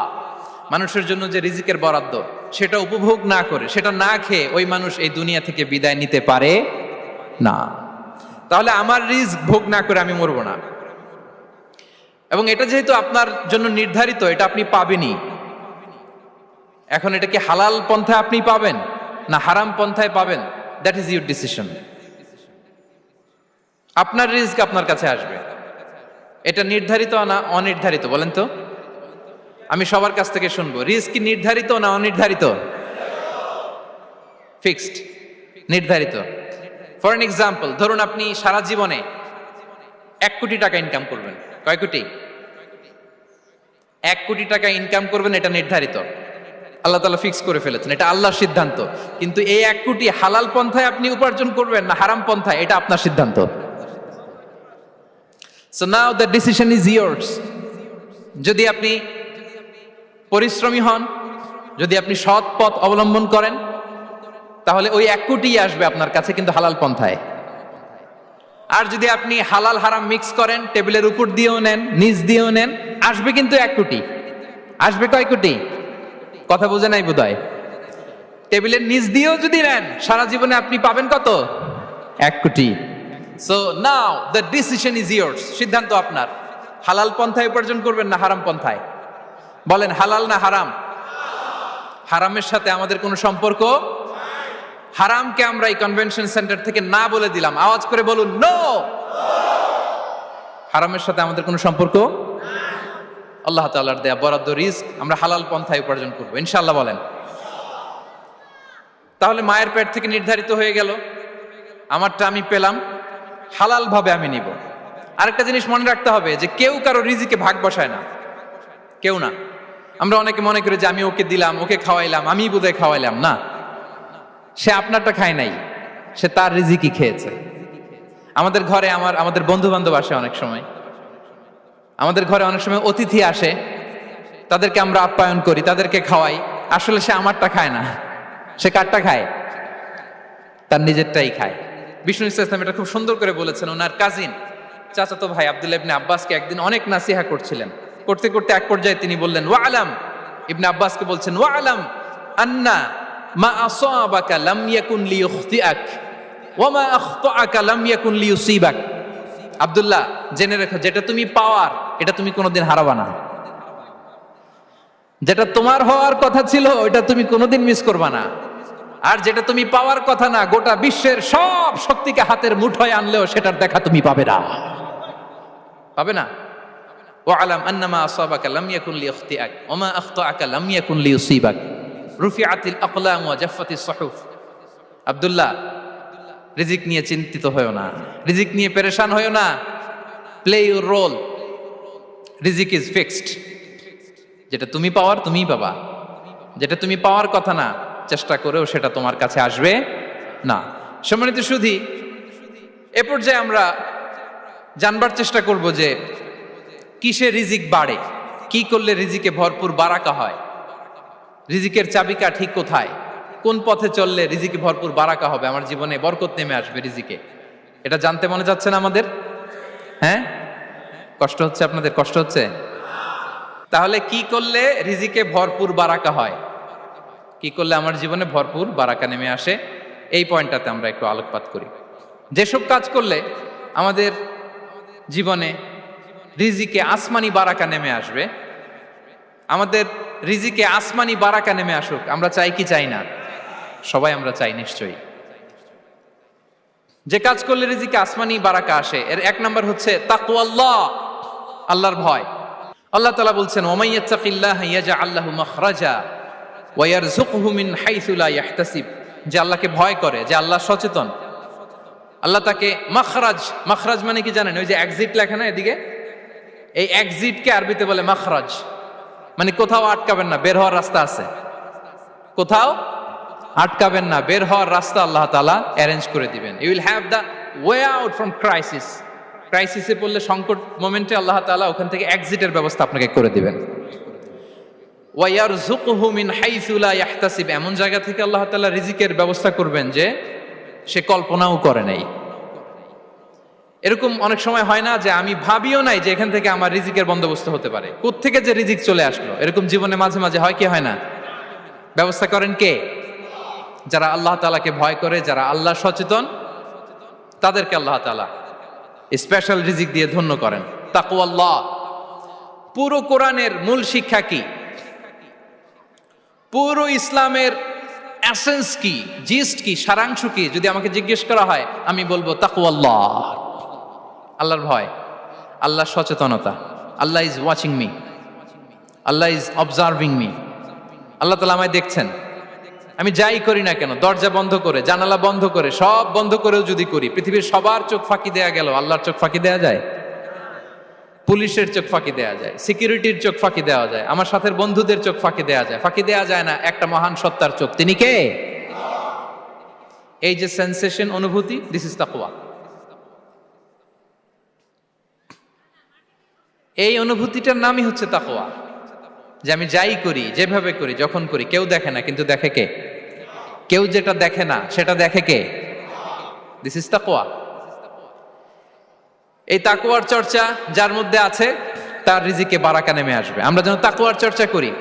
মানুষের জন্য যে রিজিকের বরাদ্দ, সেটা উপভোগ না করে, সেটা না খেয়ে ওই মানুষ এই দুনিয়া থেকে বিদায় নিতে পারে না। তাহলে আমার রিস্ক ভোগ না করে আমি মরবো না, এবং এটা যেহেতু আপনার জন্য নির্ধারিত, এটা আপনি পাবেনই। এখন এটা কি হালাল পন্থায় আপনি পাবেন না হারাম পন্থায় পাবেন, দ্যাট ইজ ইউর ডিসিশন। আপনার রিস্ক আপনার কাছে আসবে। এটা নির্ধারিত না অনির্ধারিত? বলেন তো, আমি সবার কাছ থেকে শুনবো, রিস্ক কি নির্ধারিত না অনির্ধারিত? ফিক্সড, নির্ধারিত। ফর এন এক্সাম্পল, ধরুন আপনি সারা জীবনে 1 কোটি টাকা ইনকাম করবেন। কয় কোটি? 1 কোটি টাকা ইনকাম করবেন, এটা নির্ধারিত, আল্লাহ তাআলা ফিক্স করে ফেলেছেন, এটা আল্লাহর সিদ্ধান্ত। কিন্তু এই 1 কোটি হালাল পন্থায় আপনি উপার্জন করবেন না হারাম পন্থায়, এটা আপনার সিদ্ধান্ত। So now the decision is years. যদি আপনি পরিশ্রমী হন, যদি আপনি সৎ পথ অবলম্বন করেন, তাহলে ওই 1 কোটি আসবে আপনার কাছে, কিন্তু হালাল পন্থায়। আর যদি আপনি হালাল হারাম মিক্স করেন, টেবিলের উপর দিয়েও নেন, নিচ দিয়েও নেন, আসবে কিন্তু 1 কোটি। আসবে কয় কোটি? কথা বোঝে নাই বোধহয়। টেবিলের নিচ দিয়েও যদি নেন, সারা জীবনে আপনি পাবেন কত? 1 কোটি। So now the decision is years. সিদ্ধান্ত আপনার। হালাল পন্থায় উপার্জন করবেন না হারাম পন্থায়? বলেন, হালাল না হারাম? হারামের সাথে আমাদের কোনো সম্পর্ক? হারামকে আমরা এই কনভেনশন সেন্টার থেকে না বলে দিলাম, আওয়াজ করে বলুন নো। হারামের সাথে আমাদের কোনো সম্পর্ক? আল্লাহ তাআলার দেয়া বরাদ্দ রিস্ক আমরা হালাল পন্থায় উপার্জন করবো ইনশাআল্লাহ। বলেন। তাহলে মায়ের পেট থেকে নির্ধারিত হয়ে গেল, আমারটা আমি পেলাম, হালাল ভাবে আমি নিব। আরেকটা জিনিস মনে রাখতে হবে যে কেউ কারো রিজিকে ভাগ বসায় না, কেউ না। আমরা অনেকে মনে করি যে আমি ওকে দিলাম, ওকে খাওয়াইলাম, আমি বোধহয় খাওয়াইলাম। না, সে আপনারটা খায় নাই, সে তার রিজিকই খেয়েছে। আমাদের ঘরে আমাদের বন্ধু বান্ধব আসে অনেক সময়, আমাদের ঘরে অনেক সময় অতিথি আসে, তাদেরকে আমরা আপ্যায়ন করি, তাদেরকে খাওয়াই। আসলে সে আমারটা খায় না, সে কারটা খায়? তার নিজেরটাই খায়। বিষ্ণু ইসলাম এটা খুব সুন্দর করে বলেছেন। ওনার কাজিন, চাচাতো ভাই আব্দুল্লাহ ইবনে আব্বাসকে একদিন অনেক নাসিহা করছিলেন। করতে করতে এক পর্যায়ে তিনি বললেন, ওয়া আলাম, ইবনে আব্বাসকে বলছেন, ওয়া আলাম আন্না মা আসাবাকা লাম ইয়াকুন লিইখতিআক ওয়া মা আখতাআকা লাম ইয়াকুন লিইউসিবাক। আব্দুল্লাহ, জেনে রেখো, যেটা তুমি পাওয়ার এটা তুমি কোনোদিন হারাবা না। যেটা তোমার হওয়ার কথা ছিল ওটা তুমি কোনোদিন মিস করবা না। আর যেটা তুমি পাওয়ার কথা না, গোটা বিশ্বের সব শক্তিকে হাতের মুঠোয় আনলেও সেটার দেখা তুমি পাবে না, পাবে না। ওয়ালাম আন্নামা আসাবাকা লাম ইয়াকুন লিইখতিআক ওয়া মা আখতাআকা লাম ইয়াকুন লিইউসিবাক। রুফিআতিল আকলাম ওয়া জাফফাতিস সুহুফ। আব্দুল্লাহ, রিজিক নিয়ে চিন্তিত হয়ো না, রিজিক নিয়ে পেরেশান হয়ো না। প্লে ইউর রোল, রিজিক ইজ ফিক্সড। যেটা তুমি পাওয়ার তুমিই পাবা, যেটা তুমি পাওয়ার কথা না চেষ্টা করেও সেটা তোমার কাছে আসবে না। সম্মানিত সুধী, এ পর্যায়ে আমরা জানবার চেষ্টা করব যে কিসে রিজিক বাড়ে, কি করলে রিজিকে ভরপুর বারাকা হয়, রিজিকের চাবিকা ঠিক কোথায়, কোন পথে চললে রিজিকে ভরপুর বারাকা হবে, আমার জীবনে বরকত নেমে আসবে রিজিকে। এটা জানতে মনে যাচ্ছে না আমাদের? হ্যাঁ, কষ্ট হচ্ছে আপনাদের? কষ্ট হচ্ছে? তাহলে কি করলে রিজিকে ভরপুর বারাকা হয়, কি করলে আমার জীবনে ভরপুর বারাকা নেমে আসে, এই পয়েন্টটাতে আমরা একটু আলোকপাত করি। যেসব কাজ করলে আমাদের জীবনে রিজিকে আসমানি বারাকা নেমে আসবে, আমাদের রিজিকে আসমানি বারাকা নেমে আসুক, আমরা চাই কি চাই না? সবাই আমরা চাই নিশ্চয়ই। যে কাজ করলে রিজিকে আসমানি বারাকা আসে, এর এক নাম্বার হচ্ছে তাকওয়াল্লাহ, আল্লাহর ভয়। আল্লাহ তাআলা বলছেন, ওয়া মাইয়াত্তাকিল্লাহা ইয়াজআল লাহু মাখরাজা ওয়া ইয়ারযুকহু মিন হাইসু লা ইয়াহতাসিব। যে আল্লাহকে ভয় করে, যে আল্লাহ সচেতন, আল্লাহ তাকে মাখরাজ, মাখরাজ মানে কি জানেন? ওই যে এক্সিট লেখা না এদিকে, এই এক্সিটকে আরবিতে বলে মাখরাজ, মানে কোথাও আটকাবেন না, বের হওয়ার রাস্তা আছে, কোথাও আটকাবেন না, বের হওয়ার রাস্তা আল্লাহ তাআলা অ্যারেঞ্জ করে দিবেন। You will have the way out from crisis. ক্রাইসিসে পড়লে, সংকট মোমেন্টে আল্লাহ তাআলা ওখান থেকে এক্সিটের ব্যবস্থা আপনাকে করে দিবেন। ওয়া ইয়ারযুকহু মিন হাইসু লা ইয়াহতাসিব, এমন জায়গা থেকে আল্লাহ তাআলা রিজিকের ব্যবস্থা করবেন যে সে কল্পনাও করে নাই। এরকম অনেক সময় হয় না যে আমি ভাবিও নাই যে এখান থেকে আমার রিজিকের বন্দোবস্ত হতে পারে, কোত্থেকে যে রিজিক চলে আসলো। এরকম জীবনে মাঝে মাঝে হয় কি হয় না? ব্যবস্থা করেন কে? যারা আল্লাহ তাআলাকে ভয় করে, যারা আল্লাহ সচেতন, তাদেরকে আল্লাহ তাআলা স্পেশাল রিজিক দিয়ে ধন্য করেন। তাকওয়াল্লাহ। পুরো কোরআনের মূল শিক্ষা কি? পুরো ইসলামের এসেন্স কি, জিস্ট কি, সারাংশ কি যদি আমাকে জিজ্ঞেস করা হয়, আমি বলবো তাকওয়াল্লাহ, আল্লাহর ভয়, আল্লাহর সচেতনতা। Allah is watching me, Allah is observing me. Allah তাআলা আমায় দেখছেন, আমি যাই করি না কেন, দরজা বন্ধ করে, জানালা বন্ধ করে, সব বন্ধ করেও যদি করি, পৃথিবীর সবার চোখ ফাঁকি দেয়া গেল, আল্লাহর চোখ ফাঁকি দেয়া যায়? পুলিশের চোখ ফাঁকি দেয়া যায়, সিকিউরিটির চোখ ফাঁকি দেওয়া যায়, আমার সাথের বন্ধুদের চোখ ফাঁকি দেয়া যায়, ফাঁকি দেয়া যায় না একটা মহান সত্তার চোখ। তিনি কে? এই যে সেন্সেশন, অনুভূতি, দিস ইজ তাকওয়া। এই অনুভূতিটার নামই হচ্ছে তাকওয়া। যে আমি যাই করি, যেভাবে করি, যখন করি, কেউ দেখে না, কিন্তু দেখে কে? কেউ যেটা দেখে না সেটা দেখে কে? দিস ইজ তাকওয়া। এই তাকওয়ার চর্চা যার মধ্যে আছে, তার রিজিকে বারাকা নেমে আসবে। আমরা যেন তাকওয়ার চর্চা করি,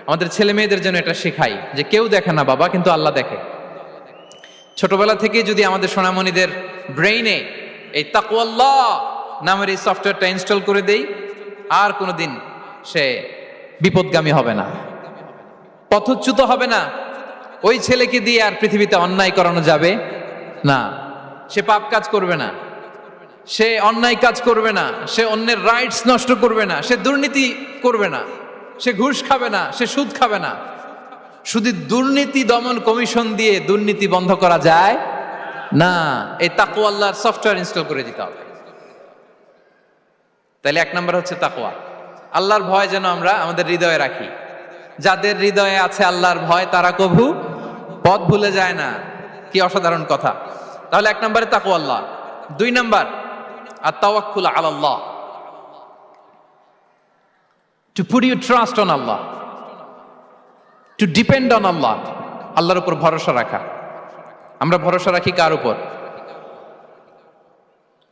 আমাদের ছেলে মেয়েদের জন্য এটা শেখাই যে কেউ দেখে না বাবা, কিন্তু আল্লাহ দেখে। ছোটবেলা থেকে যদি আমাদের সোনামণিদের ব্রেইনে এই তাকওয়াল্লাহ নামের এই সফটওয়্যারটা ইনস্টল করে দেই, আর কোনোদিন সে বিপদগামী হবে না, পথচ্যুত হবে না। ওই ছেলেকে দিয়ে আর পৃথিবীতে অন্যায় করানো যাবে না, সে পাপ কাজ করবে না, সে অন্যায় কাজ করবে না, সে অন্যের রাইটস নষ্ট করবে না, সে দুর্নীতি করবে না, সে ঘুষ খাবে না, সে সুদ খাবে না। শুধু দুর্নীতি দমন কমিশন দিয়ে দুর্নীতি বন্ধ করা যায় না, এই তাকওয়া আল্লাহর সফটওয়্যার ইনস্টল করে দিতে হবে। তাহলে এক নাম্বার হচ্ছে তাকওয়া। আল্লাহর ভয় যেন আমরা আমাদের হৃদয়ে রাখি। যাদের হৃদয়ে আছে আল্লাহর ভয়, তারা কভু পথ ভুলে যায় না। কি অসাধারণ কথা! তাহলে এক নম্বরে তাকওয়া আল্লাহ। দুই number আত-তাওয়াক্কুল আলাল্লাহ, to put your trust on Allah, to depend on Allah, আল্লাহর উপর ভরসা রাখা। আমরা ভরসা রাখি কার উপর?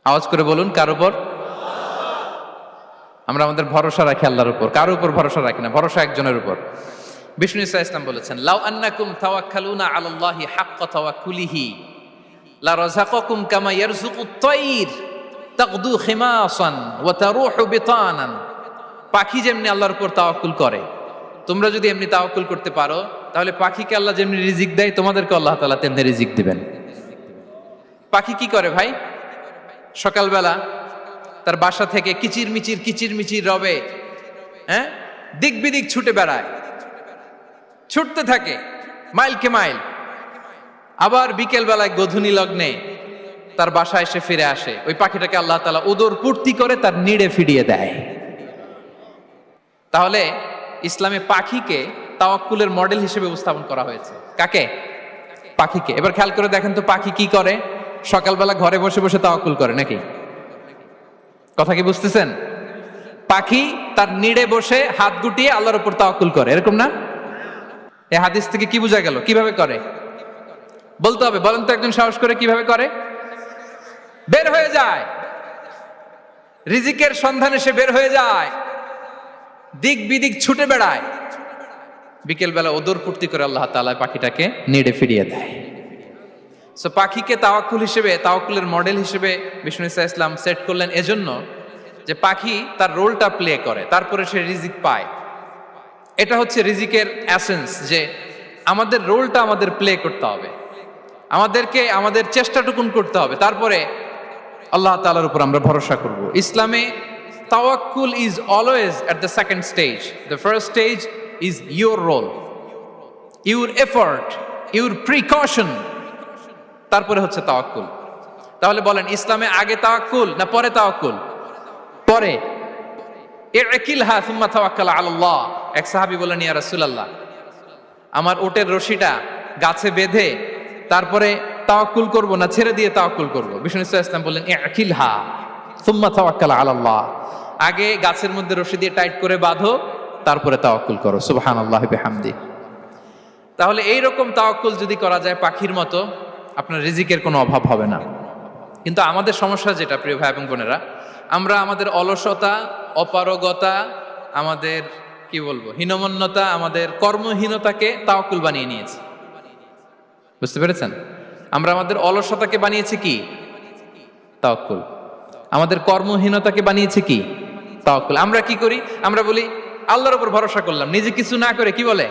আওয়াজ করে বলুন, কার উপর? আমরা আমাদের ভরসা রাখি আল্লাহর উপর। কার উপর ভরসা রাখি না? ভরসা একজনের উপর, বিষ্ণু ইসা ইসলাম বলেছেন, লাউ আন্নাকুম তাওয়াক্কালুনা আলাল্লাহি হাক্কা তাওয়াক্কুলিহি লা রাযাকাকুম কামা ইয়ারযুকুত তায়র তাগদু খিমাসান ওয়া তারুহু বিতানান। পাখি যেমনি আল্লাহর উপর তাওয়াক্কুল করে, তোমরা যদি এমনি তাওয়াক্কুল করতে পারো, তাহলে পাখিকে আল্লাহ যেমনি রিজিক দেয়, তোমাদেরকে আল্লাহ তাআলা তেমনি রিজিক দিবেন। পাখি কি করে ভাই? সকালবেলা তার বাসা থেকে কিচির মিচির রবে, হ্যাঁ, দিক বিদিক ছুটে বেড়ায়, ছুটতে থাকে মাইলকে মাইল। আবার বিকেল বেলায় গোধূলি লগ্নে তার বাসায় এসে ফিরে আসে। ওই পাখিটাকে আল্লাহ তাআলা উদর পূর্তি করে তার নিড়ে ফিরিয়ে দেয়। তাহলে ইসলামে পাখিকে তাওয়াক্কুলের মডেল হিসেবে উপস্থাপন করা হয়েছে। কাকে? পাখিকে। এবার খেয়াল করে দেখেন তো, পাখি কি করে? সকালবেলা ঘরে বসে বসে তাওয়াক্কুল করে নাকি? কথা কি বুঝতেছেন? পাখি তার নিড়ে বসে হাত গুটিয়ে আল্লাহর উপর তাওয়াক্কুল করে, এরকম না? এই হাদিস থেকে কি বোঝা গেল? কিভাবে করে বলতে হবে, বলেন তো একজন সাহস করে কিভাবে করে? বের হয়ে যায়, রিজিকের সন্ধানে সে বের হয়ে যায়, দিক বিদিক ছুটে বেড়ায়, বিকেল বেলা ওদর পূর্তি করে আল্লাহ তাআলা পাখিটাকে নিড়ে ফিরিয়ে দেয়। সো পাখিকে তাওয়াক্কুল হিসেবে, তাওয়াক্কুলের মডেল হিসেবে বিষ্ণু ইসা ইসলাম সেট করলেন এজন্য যে পাখি তার রোলটা প্লে করে, তারপরে সে রিজিক পায়। এটা হচ্ছে রিজিকের এসেন্স, যে আমাদের রোলটা আমাদের প্লে করতে হবে, আমাদেরকে আমাদের চেষ্টাটুকুন করতে হবে, তারপরে আল্লাহ তাআলার উপর আমরা ভরসা করব। ইসলামে তাওয়াক্কুল is always at the second stage. The first stage is your role, your effort, your precaution, তারপরে হচ্ছে তাওয়াক্কুল। তাহলে বলেন, ইসলামে আগে তাওয়াক্কুল না পরে তাওয়াক্কুল? পরে। ইকিলহা সুম্মা তাওয়াক্কাল আলাল্লাহ। এক সাহাবী বলেন, ইয়া রাসূলুল্লাহ, আমার ওটের রশিটা গাছে বেঁধে তারপরে তাওয়াক্কুল করব না ছেড়ে দিয়ে তাওয়াক্কুল করব? বিষ্ণু ইসা ইসলাম বললেন, ইকিলহা সুম্মা তাওয়াক্কাল আলাল্লাহ। আগে গাছের মধ্যে রশি দিয়ে টাইট করে বাঁধো, তারপরে তাওয়াক্কুল করো। সুবহানাল্লাহি বিহামদি। তাহলে এইরকম তাওয়াক্কুল যদি করা যায় পাখির মতো, আপনার রিজিকের কোনো অভাব হবে না। কিন্তু আমাদের সমস্যা যেটা, প্রিয় ভাই এবং বোনেরা, আমরা আমাদের অলসতা, অপারগতা, আমাদের কি বলবো, হীনমন্যতা, আমাদের কর্মহীনতাকে তাওয়াক্কুল বানিয়ে নিয়েছি। বুঝতে পেরেছেন? আমরা আমাদের অলসতাকে বানিয়েছি কি? তাওয়াক্কুল। আমাদের কর্মহীনতাকে বানিয়েছি কি? তাওয়াক্কুল। আমরা কি করি? আমরা বলি আল্লাহর উপর ভরসা করলাম, নিজে কিছু না করে। কি বলে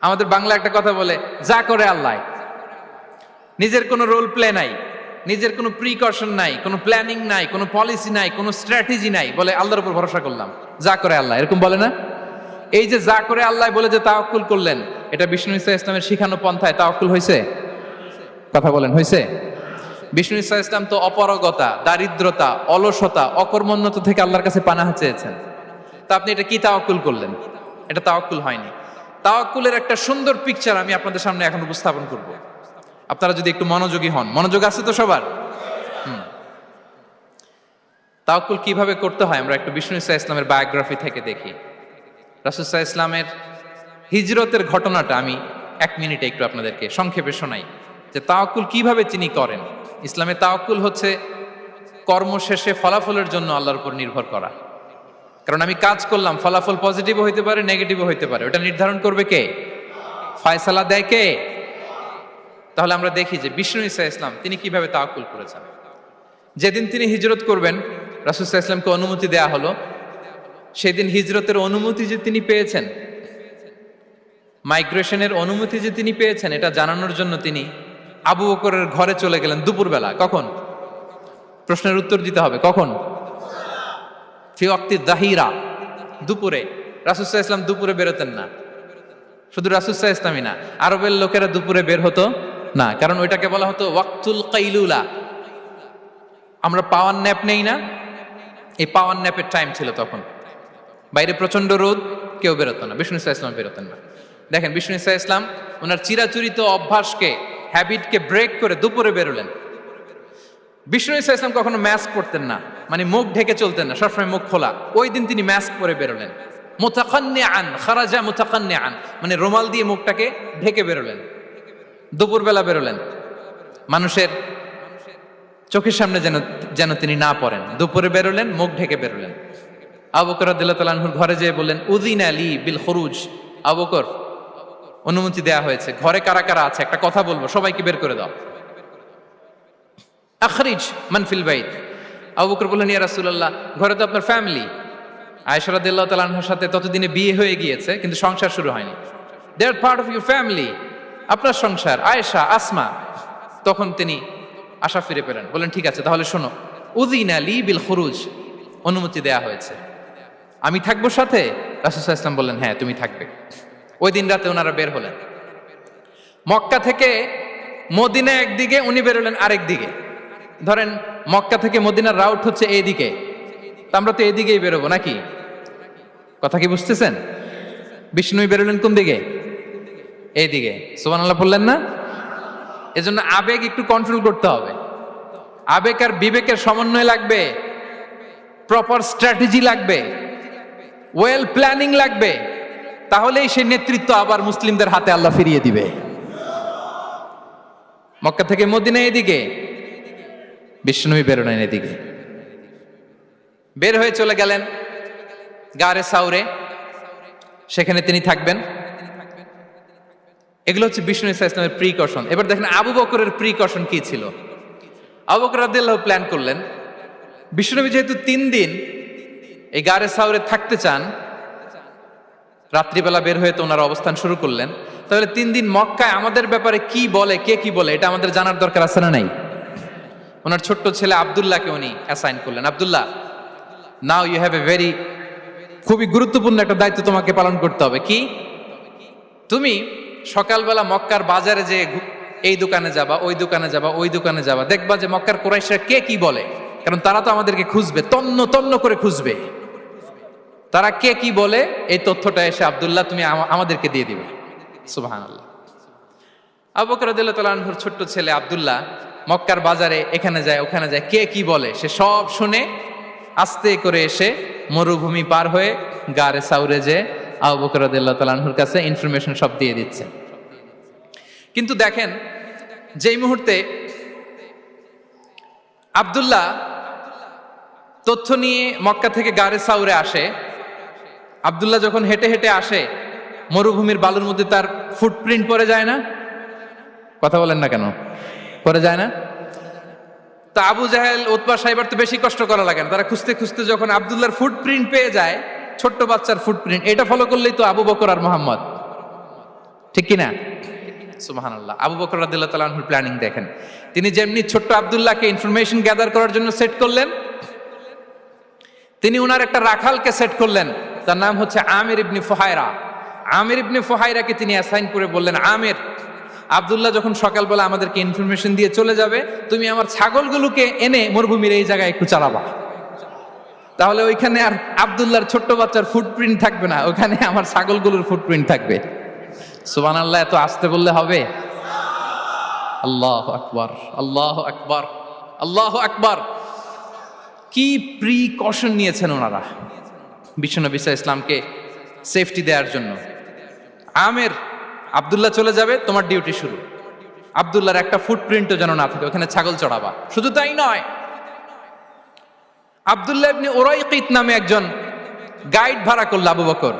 আমাদের বাংলা একটা কথা বলে, যা করে আল্লাহ। নিজের কোনো রোল প্লে নাই, নিজের কোনো প্রিকশন নাই, কোনো প্ল্যানিং নাই, কোনো পলিসি নাই, কোনো স্ট্র্যাটেজি নাই, বলে আল্লাহর উপর ভরসা করলাম, যা করে আল্লাহ। এরকম বলে না? এই যে যা করে আল্লাহ বলে যে তাওয়াক্কুল করলেন, এটা বিষ্ণু ইসা ইসলামের শিখানো পন্থায় তাওয়াক্কুল হয়েছে? কথা বলেন, হয়েছে? বিষ্ণু ইসা ইসলাম তো অপারগতা, দারিদ্রতা, অলসতা, অকর্মণ্যতা থেকে আল্লাহর কাছে পানাহ চেয়েছেন। তা আপনি এটা কি তাওয়াক্কুল করলেন? এটা তাওয়াক্কুল হয়নি। তাওয়াক্কুলের একটা সুন্দর পিকচার আমি আপনাদের সামনে এখন উপস্থাপন করব, আপনারা যদি একটু মনোযোগী হন। মনোযোগ আছে তো সবার? তাওয়াক্কুল কিভাবে করতে হয় আমরা একটু বিষ্ণু ইসা ইসলামের বায়োগ্রাফি থেকে দেখি। রাসূল সাল্লাল্লাহু আলাইহি ওয়াসাল্লামের হিজরতের ঘটনাটা আমি 1 মিনিটে একটু আপনাদেরকে সংক্ষেপে শোনাই, যে তাওয়াক্কুল কিভাবে তিনি করেন। ইসলামে তাওয়াক্কুল হচ্ছে কর্ম শেষে ফলাফলের জন্য আল্লাহর উপর নির্ভর করা। কারণ আমি কাজ করলাম, ফলাফল পজিটিভও হইতে পারে, নেগেটিভও হইতে পারে, ওটা নির্ধারণ করবে কে? ফয়সালা দেয় কে? তাহলে আমরা দেখি যে বিষ্ণু ইসা ইসলাম তিনি কিভাবে তাওয়াক্কুল করেছেন। যেদিন তিনি হিজরত করবেন, রাসূল সাল্লাল্লাহু আলাইহি ওয়াসাল্লামকে অনুমতি দেয়া হলো, সেদিন হিজরতের অনুমতি যে তিনি পেয়েছেন, মাইগ্রেশনের অনুমতি যে তিনি পেয়েছেন, এটা জানানোর জন্য তিনি আবু বকরের ঘরে চলে গেলেন দুপুরবেলা। কখন? প্রশ্নের উত্তর দিতে হবে, কখন? ফি ওয়াক্তি যাহিরা, দুপুরে। রাসূল সাল্লাল্লাহু আলাইহি ওয়াসাল্লাম দুপুরে বেরোতেন না। শুধু রাসূল সাল্লাল্লাহু আলাইহি ওয়াসাল্লামই না, আরবের লোকেরা দুপুরে বের হতো না, কারণ ওইটাকে বলা হতো ওয়াক্তুল কাইলুলা। আমরা পাওয়ার ন্যাপ নেই না, এই পাওয়ার ন্যাপের টাইম ছিল তখন। বাইরে প্রচন্ড রোদ, কেউ বেরোতো না, বিষ্ণু ইসা ইসলাম বেরোতেন না। দেখেন বিষ্ণু ইসা ইসলাম ওনার চিরাচরিত অভ্যাসকে, হ্যাবিটকে ব্রেক করে দুপুরে বেরোলেন। বিষ্ণু ইসা ইসলাম কখনো মাস্ক পরতেন না, মানে মুখ ঢেকে চলতেন না, সবসময় মুখ খোলা। ওই দিন তিনি মাস্ক পরে বেরোলেন। মুতাকান্নিআন, খারাজা মুতাকান্নিআন, মানে রুমাল দিয়ে মুখটাকে ঢেকে বেরোলেন, দুপুরবেলা বেরোলেন। মানুষের চোখের সামনে যেন তিনি না পড়েন, দুপুরে বেরোলেন, মুখ ঢেকে বেরোলেন। আবু বকর রাদিয়াল্লাহু তাআলা আনহুর ঘরে যেয়ে বললেন, উযিনা লি বিল খুরুজ, আবু বকর অনুমতি দেয়া হয়েছে, ঘরে কারা কারা আছে একটা কথা বলবো, সবাইকে বের করে দাও। আখরিজ মান ফিল বাইত। আবু বকর বললেন, ইয়া রাসূলুল্লাহ, ঘরে তো আপনার ফ্যামিলি। আয়েশা রাদিয়াল্লাহু তাআলা আনহার সাথে ততদিনে বিয়ে হয়ে গিয়েছে, কিন্তু সংসার শুরু হয়নি। দে আর পার্ট অফ ইউর ফ্যামিলি, আপনার সংসার, আয়েশা, আসমা। তখন তিনি আশা ফিরে পেলেন, বললেন ঠিক আছে তাহলে শোনো, উযিনা লি বিল খুরুজ, অনুমতি দেয়া হয়েছে, আমি থাকবো সাথে? রাসূল সাল্লাল্লাহু আলাইহি ওয়াসাল্লাম বললেন, হ্যাঁ তুমি থাকবে। ওই দিন রাতে ওনারা বের হলেন মক্কা থেকে মদিনা একদিকে, উনি বেরোলেন আরেক দিকে। ধরেন মক্কা থেকে মদিনার রাউট হচ্ছে এইদিকে, তা আমরা তো এইদিকেই বেরোবো নাকি? কথা কি বুঝতেছেন? বিষ্ণুই বেরোলেন কোন দিকে? এইদিকে। সুবহানাল্লাহ বললেন না? এজন্য আবেগ একটু কন্ট্রোল করতে হবে। আবেগ আর বিবেকের সমন্বয় লাগবে, প্রপার স্ট্র্যাটেজি লাগবে, ওয়েল প্ল্যানিং লাগবে, তাহলেই সেই নেতৃত্ব আবার মুসলিমদের হাতে আল্লাহ ফিরিয়ে দিবে। মক্কা থেকে মদিনা এদিকে, বিষ্ণুই বেরোলেন এদিকে। বের হয়ে চলে গেলেন গারে সাউরে, সেখানে তিনি থাকবেন। এগুলো হচ্ছে বিষ্ণু ইসা ইসলামের প্রিকশন। এবার দেখেন আবু বকরের প্রিকশন কি ছিল। আবু বকর রাদিয়াল্লাহু প্ল্যান করলেন, বিষ্ণুনবী যেহেতু 3 দিন এই গারে সাউরে থাকতে চান, রাত্রিবেলা বের হয়ে তো ওনার অবস্থান শুরু করলেন, তাহলে 3 দিন মক্কায় আমাদের ব্যাপারে কি বলে, কে কি বলে, এটা আমাদের জানার দরকার আছে না নাই? ওনার ছোট্ট ছেলে আব্দুল্লাহকে উনি অ্যাসাইন করলেন। Abdullah, now you have a very, খুবই গুরুত্বপূর্ণ একটা দায়িত্ব তোমাকে পালন করতে হবে। কি? তুমি সকালবেলা মক্কার বাজারে যে এই দোকানে যাবা, ওই দোকানে যাবা, ওই দোকানে যাবা, দেখবা যে মক্কার কুরাইশরা কে কি বলে, কারণ তারা তো আমাদেরকে খুঁজবে, তন্ন তন্ন করে খুঁজবে, তারা কে কি বলে এই তথ্যটা এসে আব্দুল্লাহ তুমি আমাদেরকে দিয়ে দিবে। সুবহানাল্লাহ। আবু বকর রাদিয়াল্লাহু তাআলা আনহুর ছোট্ট ছেলে আব্দুল্লাহ মক্কার বাজারে এখানে যায় ওখানে যায়, কে কি বলে সে সব শুনে আস্তে করে এসে মরুভূমি পার হয়ে গারে সাউরে যে আবু বকর রাদিয়াল্লাহু তাআলা আনহুর কাছে ইনফরমেশন সব দিয়ে দিচ্ছে। কিন্তু দেখেন, যেই মুহূর্তে আব্দুল্লাহ তথ্য নিয়ে মক্কা থেকে গারে সাউরে আসে, আব্দুল্লাহ যখন হেঁটে হেঁটে আসে, মরুভূমির বালুর মধ্যে তার ফুটপ্রিন্ট পড়ে যায় না? কথা বলেন না কেন? পড়ে যায় না? তা আবু জাহেল, উতবা সাইবার তো বেশি কষ্ট করা লাগে না, তারা খুঁজতে খুঁজতে যখন আব্দুল্লাহর ফুটপ্রিন্ট পেয়ে যায়, ছোট্ট বাচ্চার ফুটপ্রিন্ট, এটা ফলো করলেই তো আবু বকর আর মোহাম্মদ, ঠিক কিনা? সুবহানাল্লাহ। আবু বকর রাদিয়াল্লাহু তাআলা আনহুর প্ল্যানিং দেখেন, তিনি যেমনি ছোট্ট আব্দুল্লাহকে ইনফরমেশন গ্যাদার করার জন্য সেট করলেন, তিনি উনার একটা রাখালকে সেট করলেন, তার নাম হচ্ছে আমির ইবনে ফুহায়রা। আমির ইবনে ফুহায়রাকে তিনি অ্যাসাইন করে বললেন, আমির, আব্দুল্লাহ যখন সকালবেলা আমাদেরকে ইনফরমেশন দিয়ে চলে যাবে, তুমি আমার ছাগলগুলোকে এনে মরুভূমির এই জায়গায় একটু চালাবা, তাহলে ওইখানে আর আব্দুল্লাহর ছোট্ট বাচ্চার ফুটপ্রিন্ট থাকবে না, ওখানে আমার ছাগলগুলোর ফুটপ্রিন্ট থাকবে। সুবহানাল্লাহ। এত আসতে বললে হবে? আল্লাহু আকবার, আল্লাহু আকবার, আল্লাহু আকবার। কি প্রিকশন নিয়েছেন ওনারা বিশ্বনবী সাল্লাল্লাহু আলাইহি ইসলামকে সেফটি দেওয়ার জন্য। আমের, আব্দুল্লাহ চলে যাবে, তোমার ডিউটি শুরু, আব্দুল্লাহর একটা ফুটপ্রিন্টও যেন না থাকে, ওখানে ছাগল চড়াবা। শুধু তাই নয়, আব্দুল্লাহ ইবনে উরাইকিত নামে একজন গাইড ভাড়া করল আবু বকর,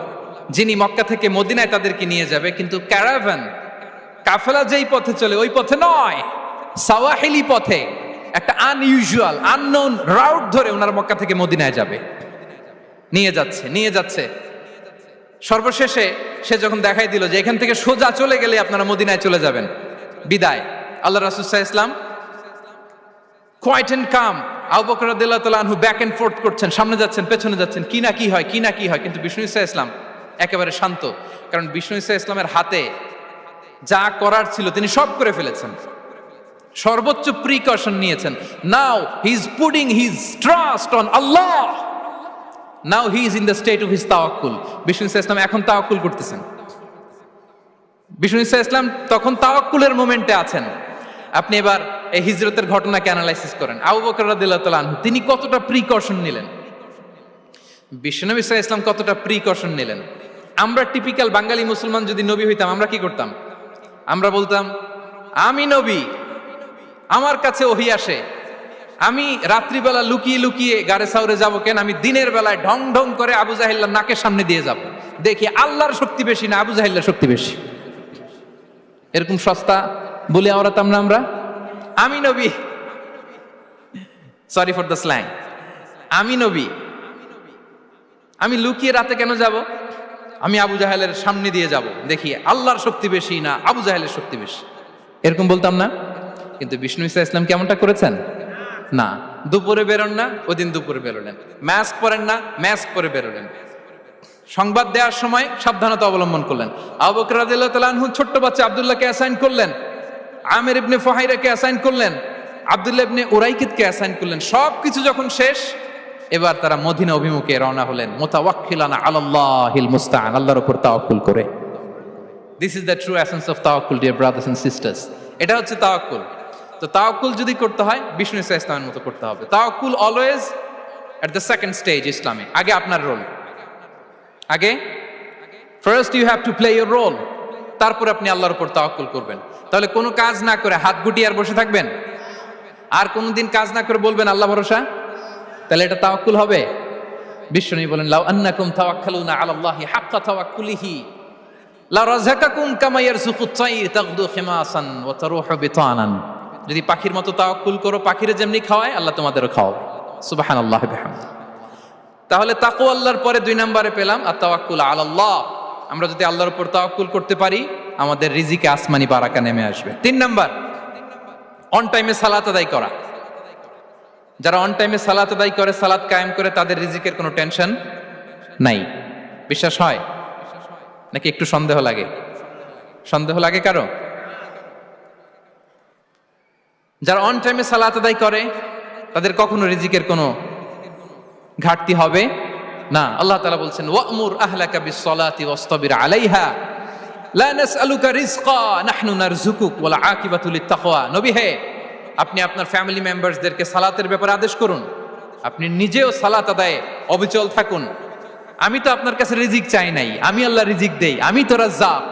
যিনি মক্কা থেকে মদিনায় তাদেরকে নিয়ে যাবে, কিন্তু ক্যারাভান, কাফেলা যেই পথে চলে ওই পথে নয়, সাওয়াহিলি পথে, একটা আনইউজুয়াল আননোন রাউট ধরে ওনার মক্কা থেকে মদিনায় যাবে। নিয়ে যাচ্ছে সর্বশেষে সে যখন দেখাই দিল যে এখান থেকে সোজা চলে গেলে আপনারা মদিনায় চলে যাবেন, বিদায়। আল্লাহ রাসূল সাল্লাল্লাহু আলাইহি ওয়াসাল্লাম কোয়াইট এন্ড কাম, আবু বকর রাদিয়াল্লাহু তাআলা আনহু ব্যাক এন্ড ফোর্থ করছেন, সামনে যাচ্ছেন, পেছনে যাচ্ছেন, কি না কি হয়, কিন্তু বিষ্ণু সাল্লাল্লাহু আলাইহি ওয়াসাল্লাম একেবারে শান্ত, কারণ বিষ্ণু সাল্লাল্লাহু আলাইহি ওয়াসাল্লামের হাতে যা করার ছিল তিনি সব করে ফেলেছেন, সর্বোচ্চ প্রিকশন নিয়েছেন। Now he is putting his trust on Allah, now he is in the state of his তাওয়াক্কুল। বিষ্ণু সাল্লাল্লাহু আলাইহি ওয়াসাল্লাম এখন তাওয়াক্কুল করতেছেন, বিষ্ণু সাল্লাল্লাহু আলাইহি ওয়াসাল্লাম তখন তাওয়াক্কুলের মোমেন্টে আছেন। আপনি এবার এই হিজরতের ঘটনাকে অ্যানালাইসিস করেন, আবু বকর রাদিয়াল্লাহু তাআলা আনহু তিনি কতটা প্রিকশন নিলেন, বিশ্বনবী সাল্লাল্লাহু আলাইহি ওয়াসাল্লাম কতটা প্রিকশন নিলেন। আমরা টিপিক্যাল বাঙালি মুসলমান যদি নবী হইতাম, আমরা কি করতাম? আমরা বলতাম, আমি নবী, আমার কাছে ওহী আসে, আমি রাত্রিবেলা লুকিয়ে লুকিয়ে গাড়ে সাউরে যাবো কেন? আমি দিনের বেলায় ঢং ঢং করে আবু জাহিল্লার নাকের সামনে দিয়ে যাব, দেখি আল্লাহর শক্তি বেশি না আবু জাহিল্লার শক্তি বেশি। এরকম সস্তা বলে আওড়াতাম না আমরা? আমি নবী, সরি ফর দ্য স্ল্যাং, আমি নবী, আমি লুকিয়ে রাতে কেন যাব? আমি আবু জাহেলের সামনে দিয়ে যাব, দেখি আল্লাহর শক্তি বেশি না আবু জাহেলের শক্তি বেশি। এরকম বলতাম না? কিন্তু বিষ্ণু ঈসা ইসলাম কেমনটা করেছেন? না, দুপুরে বেরোন না, ওই দিন দুপুরে বেরোলেন। মাস্ক পরেন না, মাস্ক পরে বেরোলেন। সংবাদ দেওয়ার সময় সাবধানতা অবলম্বন করলেন। আবু বকর রাদিয়াল্লাহু তাআলা আনহু ছোট্ট বাচ্চা আব্দুল্লাহকে অ্যাসাইন করলেন, আমির ইবনে ফুহাইরাকে অ্যাসাইন করলেন, আব্দুল্লাহ ইবনে উরাইকিতকে অ্যাসাইন করলেন। সবকিছু যখন শেষ, এবার তারা মদিনা অভিমুখে রওনা হলেন, মুতাওয়াক্কিলানা আলাল্লাহিল মুস্তাআন, আল্লাহর উপর তাওয়াক্কুল করে। This is the true essence of তাওয়াক্কুল, ডিয়ার ব্রাদার্স এন্ড সিস্টার্স। এটা হচ্ছে তাওয়াক্কুল। তো তাওয়াক্কুল যদি করতে হয় বিষ্ণু ঈসা ইসলামের মতো করতে হবে। তাওয়াক্কুল always at the second stage ইসলামে। আগে আপনার রোল, আগে first you have to play your role, তারপর আপনি আল্লাহর উপর তাওয়াক্কুল করবেন। তাহলে কোনো কাজ না করে হাত গুটিয়ে আর বসে থাকবেন, আর কোনোদিন কাজ না করে বলবেন আল্লাহ ভরসা, তাহলে এটা তাওয়াক্কুল হবে? বিশ্বনবী বলেন, লাউ আন্নাকুম তাওয়াক্কালুনা আলাল্লাহি হাক্কা তাওয়াক্কুলিহি লা রাযাকাকুম কামা ইয়ারযুকুত তাইর তাগদু খিমাসান ওয়া তারুহু বিতানান। যদি পাখির মতো তাওয়াক্কুল করো, পাখিরে যেমনি খাওয়ায় আল্লাহ তোমাদেরও খাওয়াবে। সুবহানাল্লাহ বিহামদিহি। তাহলে তাকওয়া আল্লাহর পরে 2 নম্বরে পেলাম আত-তাওয়াক্কুল আলাল্লাহ। আমরা যদি আল্লাহর উপর তাওয়াক্কুল করতে পারি, আমাদের রিজিকে আসমানি বারাকা নেমে আসবে। 3 নাম্বার, অন টাইমে সালাত আদায় করা। যারা অন টাইমে সালাত আদায় করে, সালাত কায়েম করে, তাদের রিজিকের কোনো টেনশন নাই। বিশ্বাস হয় নাকি একটু সন্দেহ লাগে? সন্দেহ লাগে কারো? যারা অন টাইমে সালাত আদায় করে তাদের কখনো রিজিকের কোনো ঘাটতি হবে না। আল্লাহ তাআলা বলছেন, ওয়া'মুর আহলাকা বিস-সালাতি ওয়াসতাবির আলাইহা লা নাসআলুকা রিজকা নাহনু নারযুকুক ওয়াল আকিবাতু লিত-তাকওয়া। নবী হে, আপনি আপনার ফ্যামিলি মেম্বারসদেরকে সালাতের ব্যাপারে আদেশ করুন, আপনি নিজেও সালাত আদায়ে অবিচল থাকুন। আমি তো আপনার কাছে রিজিক চাই নাই, আমি আল্লাহ রিজিক দেই, আমি তো রাজ্জাক।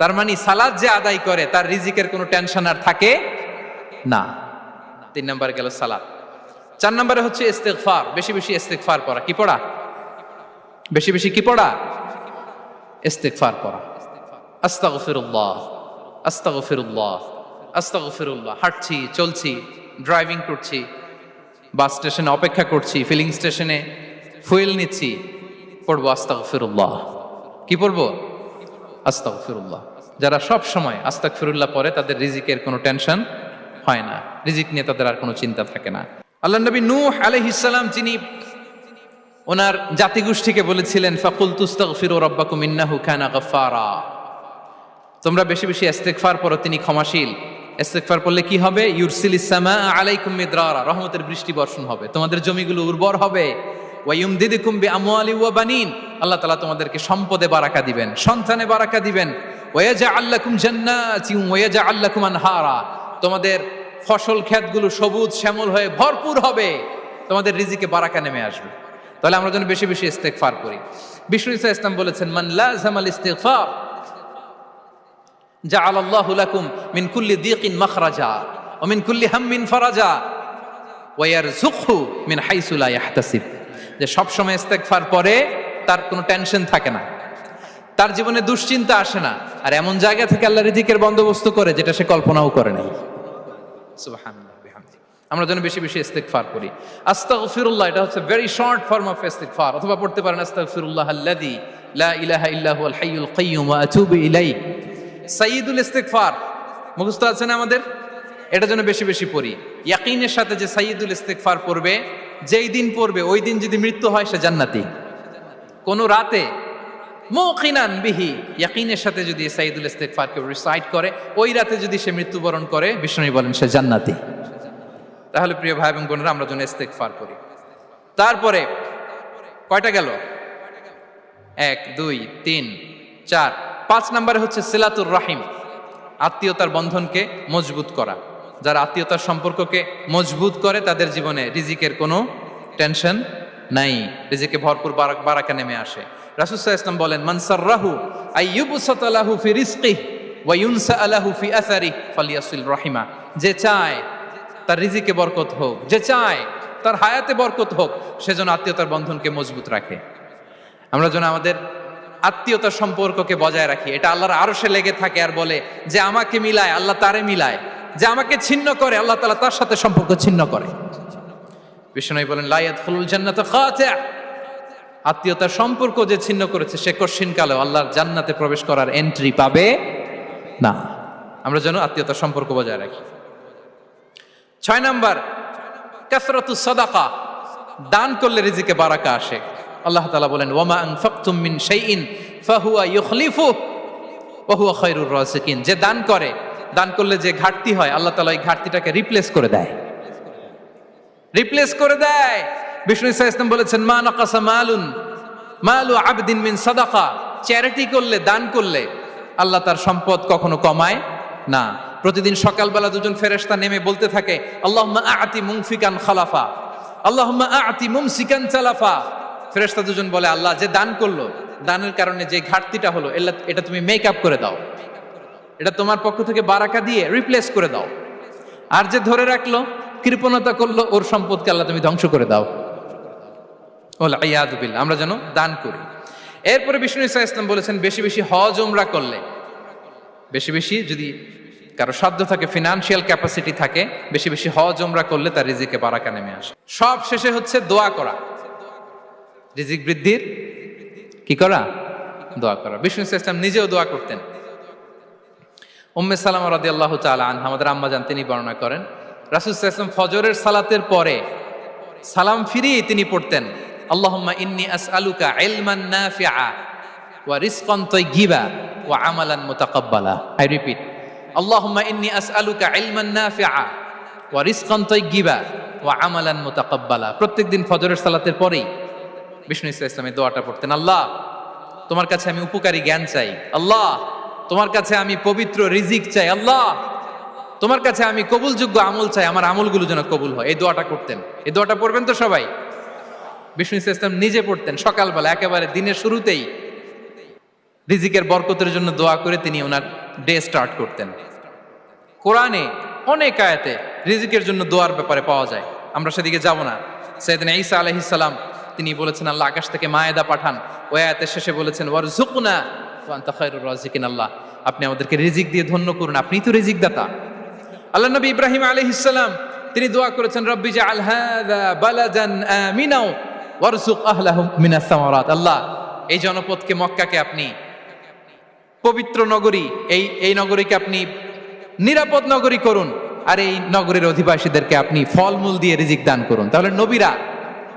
তার মানে সালাত যে আদায় করে তার রিজিকের কোনো টেনশন আর থাকে না। 3 নম্বরে গেল সালাত। 4 নম্বরে হচ্ছে ইস্তিগফার, বেশি বেশি ইস্তিগফার পড়া। কি পড়া? বেশি বেশি কি পড়া? ইস্তিগফার পড়া। আস্তাগফিরুল্লাহ, আস্তাগফিরুল্লাহ, আস্তাগফিরুল্লাহ। হাঁটছি, চলছি, ড্রাইভিং করছি, বাস স্টেশনে অপেক্ষা করছি, ফিলিং স্টেশনে ফুয়েল নিচ্ছি, পড়বো আস্তাগফিরুল্লাহ। কি পড়বো? আস্তাগফিরুল্লাহ। যারা সব সময় আস্তাগফিরুল্লাহ পড়ে তাদের রিজিকের কোনো টেনশন হয় না, রিজিক নিয়ে তাদের আর কোনো চিন্তা থাকে না। আল্লাহ নবী নূহ আলাইহিস সালাম, যিনি ওনার জাতিগোষ্ঠীকে বলেছিলেন, ফাকুলতু আস্তাগফিরু রাব্বাকুম ইন্নাহু কানা গাফফারা, তোমরা বেশি বেশি ইস্তিগফার পড়ো, তিনি ক্ষমাশীল। ইস্তিগফার পড়লে কি হবে? ইউরসিলিস সামাআ আলাইকুম মিদরারা, রহমতের বৃষ্টি বর্ষণ হবে, তোমাদের জমিগুলো উর্বর হবে। ওয়া ইউমদিদুকুম বিআমওয়ালি ওয়া বানিন, আল্লাহ তাআলা তোমাদেরকে সম্পদে বারাকা দিবেন, সন্তানে বারাকা দিবেন। ওয়া ইয়াজআল লাকুম জান্নাতিন ওয়া ইয়াজআল লাকুম আনহারা, তোমাদের ফসল ক্ষেতগুলো সবুজ শ্যামল হয়ে ভরপুর হবে, তোমাদের রিজিকে বারাকা নেমে আসবে। তাহলে আমরা যেন বেশি বেশি ইস্তিগফার করি। বিষ্ণু ঈসা ইসলাম বলেছেন, মান লাযামাল ইস্তিগফার জাআলাল্লাহু লাকুম মিন কুল্লি দিকিন মাখরাজা ওয়া মিন কুল্লি হাম্মিন ফারাজা ওয়া ইয়ারযুকহু মিন হাইসু লা ইয়াহতাসিব। যে সব সময় ইস্তিগফার পড়ে তার কোনো টেনশন থাকে না, তার জীবনে দুশ্চিন্তা আসে না, আর এমন জায়গা থেকে আল্লাহ রিজিকের বন্দোবস্ত করে যেটা সে কল্পনাও করে নাই। সুবহানাল্লাহ বিহামদিহি। আমরা যেন বেশি বেশি ইস্তিগফার করি। আস্তাগফিরুল্লাহ, এটা হচ্ছে ভেরি শর্ট ফর্ম অফ ইস্তিগফার। অথবা পড়তে পারেন আস্তাগফিরুল্লাহ আল্লাযী লা ইলাহা ইল্লা হুয়াল হাইয়ুল কাইয়্যুম ওয়া আতুবু ইলাইহি। সাইয়্যিদুল ইস্তিগফার মুখস্থ আছে না আমাদের? এটা যেন বেশি বেশি পড়ি। ইয়াকিনের সাথে যে সাইয়্যিদুল ইস্তিগফার পড়বে, যেই দিন পড়বে ওই দিন যদি মৃত্যু হয় সে জান্নাতি। কোন রাতে মুকিনান বিহি, ইয়াকিনের সাথে যদি সাইয়্যিদুল ইস্তিগফারকে রিসাইট করে, ওই রাতে যদি সে মৃত্যুবরণ করে, বিষ্ণু বলেন সে জান্নাতি। তাহলে প্রিয় ভাই এবং বোনেরা, আমরা যেন ইস্তিগফার করি। তারপরে কয়টা গেল? 1 2 3 4 5 নম্বরে হচ্ছে সিলাতুর রাহিম, আত্মীয়তার বন্ধনকে মজবুত করা। যারা আত্মীয়তার সম্পর্ককে মজবুত করে তাদের জীবনে রিজিকের কোনো টেনশন নাই, রিজিকে ভরপুর বারাকা নেমে আসে। রাসূল সাল্লাল্লাহু আলাইহি ওয়াসাল্লাম বলেন, মান সাররাহু আইয়ুবসাতা লাহু ফি রিজকিহি ওয়া ইউনসা লাহু ফি আসারিহি ফালিয়াসিল রাহিমা। যে চায় তার রিজিকে বরকত হোক, যে চায় তার হায়াতে বরকত হোক, সেজন্য আত্মীয়তার বন্ধনকে মজবুত রাখে। আমরা যেন আমাদের আত্মীয়তার সম্পর্ককে বজায় রাখি। এটা আল্লাহর আরশে লেগে থাকে আর বলে যে আমাকে মিলায় আল্লাহ তারে মিলায়, যে আমাকে ছিন্ন করে আল্লাহ তাআলা তার সাথে সম্পর্ক ছিন্ন করে। বিষ্ণু বলেন লা ইয়াদখুলুল জান্নাতা খাতি', আত্মীয়তার সম্পর্ক যে ছিন্ন করেছে সে কশিনকালেও আল্লাহর জান্নাতে প্রবেশ করার এন্ট্রি পাবে না। আমরা যেন আত্মীয়তার সম্পর্ক বজায় রাখি। 6 নাম্বার, কাসরাতুস সাদাকা, দান করলে রিজিকে বারাকা আসে। আল্লাহ তাআলা বলেন ওয়ামা আনফাকতুম মিন শাইইন ফাহুয়া ইউখলিফুহু ওয়া হুয়া খায়রুর রাযিকিন, যে দান করে, দান করলে যে ঘাটতি হয় আল্লাহ তাআলা এই ঘাটতিটাকে রিপ্লেস করে দেয়, রিপ্লেস করে দেয়। বিষ্ণু ইসা ইসলাম বলেছেন মা নাকাসা মালু আবদিন মিন সাদাকা, চ্যারিটি করলে, দান করলে আল্লাহ তার সম্পদ কখনো কমায় না। প্রতিদিন সকালবেলা দুজন ফেরেশতা নেমে বলতে থাকে আল্লাহুম্মা আ'তি মুনফিকান খালাফা, আল্লাহুম্মা আ'তি মুমসিকান চালাফা। ফেরেশতা দুজন বলে আল্লাহ, যে দান করলো, দানের কারণে যে ঘাটতিটা হলো এটা তুমি মেক আপ করে দাও, এটা তোমার পক্ষ থেকে বারাকা দিয়ে রিপ্লেস করে দাও। আর যে ধরে রাখলো, কৃপণতা করলো, ওর সম্পদকে আল্লাহ তুমি ধ্বংস করে দাও। ওয়াল ইয়াদু বিল্লাহ। আমরা যেন দান করি। এরপরে বিষ্ণু ইসা ইসলাম বলেছেন বেশি বেশি হজ উমরা করলে, বেশি বেশি যদি কারো সাধ্য থাকে, ফিনান্সিয়াল ক্যাপাসিটি থাকে, বেশি বেশি হজ উমরা করলে তার রিজিকে বারাকা নেমে আসে। সব শেষে হচ্ছে দোয়া করা, রিজিক বৃদ্ধির কি করা? দোয়া করা। বিষ্ণু ইসা ইসলাম নিজেও দোয়া করতেন। উম্মে সালামা রাদিয়াল্লাহু তাআলা আনহা, আমাদের আম্মা জান, তিনি বর্ণনা করেন রাসূল সাল্লাল্লাহু আলাইহি ওয়াসাল্লাম ফজরের সালাতের পরে সালাম ফিরিয়ে তিনি পড়তেন আল্লাহুম্মা ইন্নী আসআলুকা ইলমান নাফিআ ওয়া রিজকান তাইয়্যিবা ওয়া আমালান মুতাকাব্বালা। আই রিপিট, আল্লাহুম্মা ইন্নী আসআলুকা ইলমান নাফিআ ওয়া রিজকান তাইয়্যিবা ওয়া আমালান মুতাকাব্বালা। প্রত্যেকদিন ফজরের সালাতের পরেই বিষ্ণু ইসলাম এই দোয়াটা পড়তেন। আল্লাহ, তোমার কাছে আমি উপকারী জ্ঞান চাই। আল্লাহ, তোমার কাছে আমি পবিত্র রিজিক চাই। আল্লাহ, তোমার কাছে আমি কবুলযোগ্য আমল চাই, আমার আমলগুলো যেন কবুল হয়। এই দোয়াটা করতেন। এই দোয়াটা পড়বেন তো সবাই। বিষ্ণু ইসলাম নিজে পড়তেন সকালবেলা, একেবারে দিনের শুরুতেই রিজিকের বরকতের জন্য দোয়া করে তিনি ওনার ডে স্টার্ট করতেন। কোরআনে অনেক আয়াতে রিজিকের জন্য দোয়ার ব্যাপারে পাওয়া যায়, আমরা সেদিকে যাব না। সাইয়েদনা ঈসা আলাইহিস সালাম তিনি বলেছেন আল্লাহ আকাশ থেকে মায়েদা পাঠান। ওই আয়াতের শেষে বলেছেন ওয়ারযুকনা ওয়া আনতা খায়রুর রাযিকিন, আল্লাহ আপনি আমাদেরকে রিজিক দিয়ে ধন্য করুন, আপনিই তো রিজিক দাতা। আল্লাহ নবী ইব্রাহিম আলাইহিস সালাম তিনি দোয়া করেছেন রব্বি জাআল হাযা বালাদান আমিনা ওয়ারযুক আহলাহু মিনাস সামারাত, আল্লাহ এই জনপদকে, মক্কাকে আপনি পবিত্র নগরী, এই নগরীকে আপনি নিরাপদ নগরী করুন, আর এই নগরীর অধিবাসীদেরকে আপনি ফলমূল দিয়ে রিজিক দান করুন। তাহলে নবীরা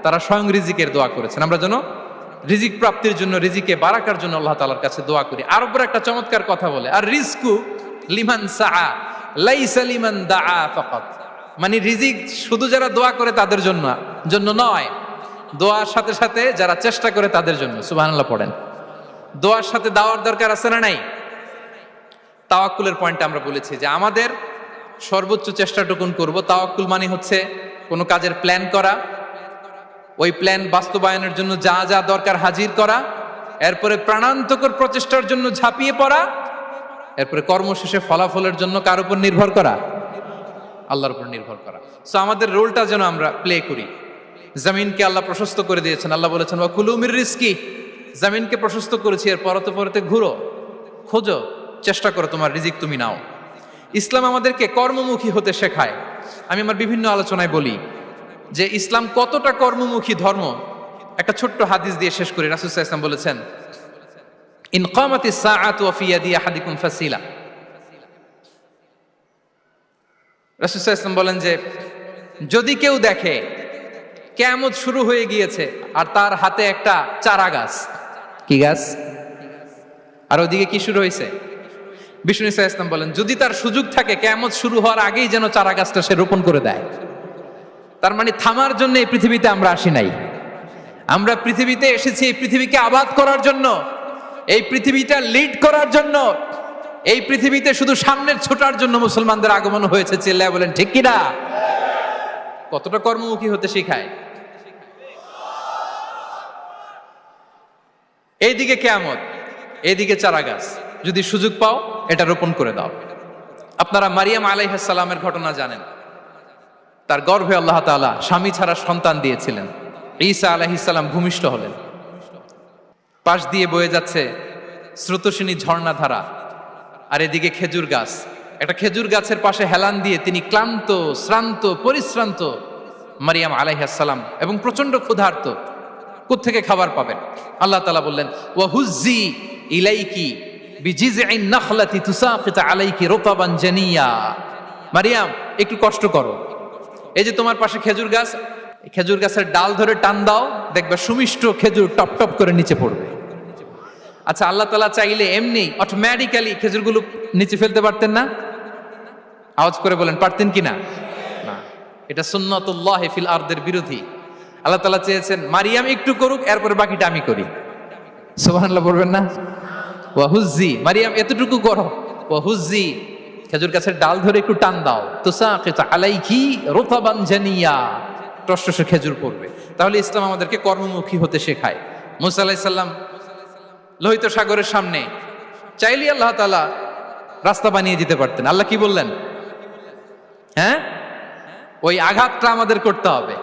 তারা স্বয়ং রিজিকের দোয়া করেছেন। আমরা যেন রিজিক প্রাপ্তির জন্য, রিজিকে বারাকার জন্য আল্লাহ তাআলার কাছে দোয়া করি। আরবরা একটা চমৎকার কথা বলে, আর রিজকু লিমান সাআ লাইসা লিমান দাআ ফাকাত, মানে রিজিক শুধু যারা দোয়া করে তাদের জন্য নয়, দোয়ার সাথে সাথে যারা চেষ্টা করে তাদের জন্য। সুবহানাল্লাহ পড়েন। দোয়ার সাথে দাওয়ার দরকার আছে না নাই? তাওয়াক্কুলের পয়েন্টটা আমরা বলেছি যে আমাদের সর্বোচ্চ চেষ্টাটুকুন করব। তাওয়াক্কুল মানে হচ্ছে কোনো কাজের প্ল্যান করা, ওই প্ল্যান বাস্তবায়নের জন্য যা যা দরকার হাজির করা, এরপরে প্রাণান্তকর প্রচেষ্টার জন্য ঝাঁপিয়ে পড়া, এরপরে কর্মশেষে ফলাফলের জন্য কার উপর নির্ভর করা? আল্লাহর উপর নির্ভর করা। সো আমাদের রোলটা যেন আমরা প্লে করি। জমিনকে আল্লাহ প্রশস্ত করে দিয়েছেন, আল্লাহ বলেছেন ওয়া কুলু মির রিজকি, জমিনকে প্রশস্ত করেছি, এর পরতে পরতে ঘুরো, খোঁজো, চেষ্টা করো তোমার রিজিক তুমি নাও। ইসলাম আমাদেরকে কর্মমুখী হতে শেখায়। আমি আমার বিভিন্ন আলোচনায় বলি যে ইসলাম কতটা কর্মমুখী ধর্ম। একটা ছোট্ট হাদিস দিয়ে শেষ করি। রাসূল সাল্লাল্লাহু আলাইহি ওয়াসাল্লাম বলেছেন ইন কামাতিস সাআতু ওয়া ফি ইয়াদি আহাদিকুম ফাসিলা। রাসূল সাল্লাল্লাহু আলাইহি ওয়াসাল্লাম বলেন যে যদি কেউ দেখে কিয়ামত শুরু হয়ে গিয়েছে আর তার হাতে একটা চারা গাছ, কি গাছ? আর ওদিকে কি শুরু হয়েছে? বিষ্ণু ইসা ইসলাম বলেন যদি তার সুযোগ থাকে কিয়ামত শুরু হওয়ার আগেই যেন চারা গাছটা সে রোপণ করে দেয়। তার মানে থামার জন্য এই পৃথিবীতে আমরা আসি নাই। আমরা পৃথিবীতে এসেছি এই পৃথিবীকে আবাদ করার জন্য, এই পৃথিবীটা লিড করার জন্য। এই পৃথিবীতে শুধু সামনের ছোটার জন্য মুসলমানদের আগমন হয়েছে। চিল্লায় বলেন ঠিক কিনা? কতটা কর্মমুখী হতে শেখায়। এইদিকে কিয়ামত, এইদিকে চারা গাছ, যদি সুযোগ পাও এটা রোপণ করে দাও। আপনারা মারিয়াম আলাইহিস সালামের ঘটনা জানেন। তার গর্ভে আল্লাহ তাআলা স্বামী ছাড়া সন্তান দিয়েছিলেন। ঈসা আলাইহিস সালাম ভূমিষ্ঠ হলেন। পাশ দিয়ে বয়ে যাচ্ছে স্রোতস্বিনী ঝর্ণাধারা, আর এদিকে খেজুর গাছ। একটা খেজুর গাছের পাশে হেলান দিয়ে তিনি ক্লান্ত, শ্রান্ত, পরিশ্রান্ত মারিয়াম আলাইহিস সালাম, এবং প্রচন্ড ক্ষুধার্ত। কোত্থেকে খাবার পাবেন? আল্লাহ তাআলা বললেন, ওয়া হুজ্জি ইলাইকি বিজিযইন নাখলাতি তুসাকিত আলাইকি রুতাবান জানিয়া। মারিয়াম, একটু কষ্ট করো, এই যে তোমার পাশে খেজুর গাছ, খেজুর গাছের ডাল ধরে টান দাও, দেখবে সুমিষ্ট খেজুর টপ টপ করে নিচে পড়বে। আচ্ছা, আল্লাহ তাআলা চাইলে এমনি অটোমেটিক্যালি খেজুরগুলো নিচে ফেলতে পারতেন না? আওয়াজ করে বলেন, পারতেন কি না? না, এটা সুন্নাতুল্লাহ ফিল আরদের বিরোধী। আল্লাহ তাআলা চেয়েছেন মারিয়াম একটু করুক, এরপরে বাকিটা আমি করি। সুবহানাল্লাহ বলবেন না? ওয়া হুজ্জি, মারিয়াম এতটুকু করো, ওয়া হুজ্জি, খেজুর গাছের ডাল ধরে একটু টান দাও, তুসাকিত আলাইকি রুতাবান জানিয়া, টসটসে খেজুর পড়বে। তাহলে ইসলাম আমাদেরকে কর্মমুখী হতে শেখায়। মুসা আলাইহিস সালাম লোহিত সাগরের সামনে চাইলে আল্লাহ তাআলা রাস্তা বানিয়ে দিতে পারতেন। আল্লাহ কি বললেন? হ্যাঁ, ওই আঘাতটা আমাদের করতে হবে,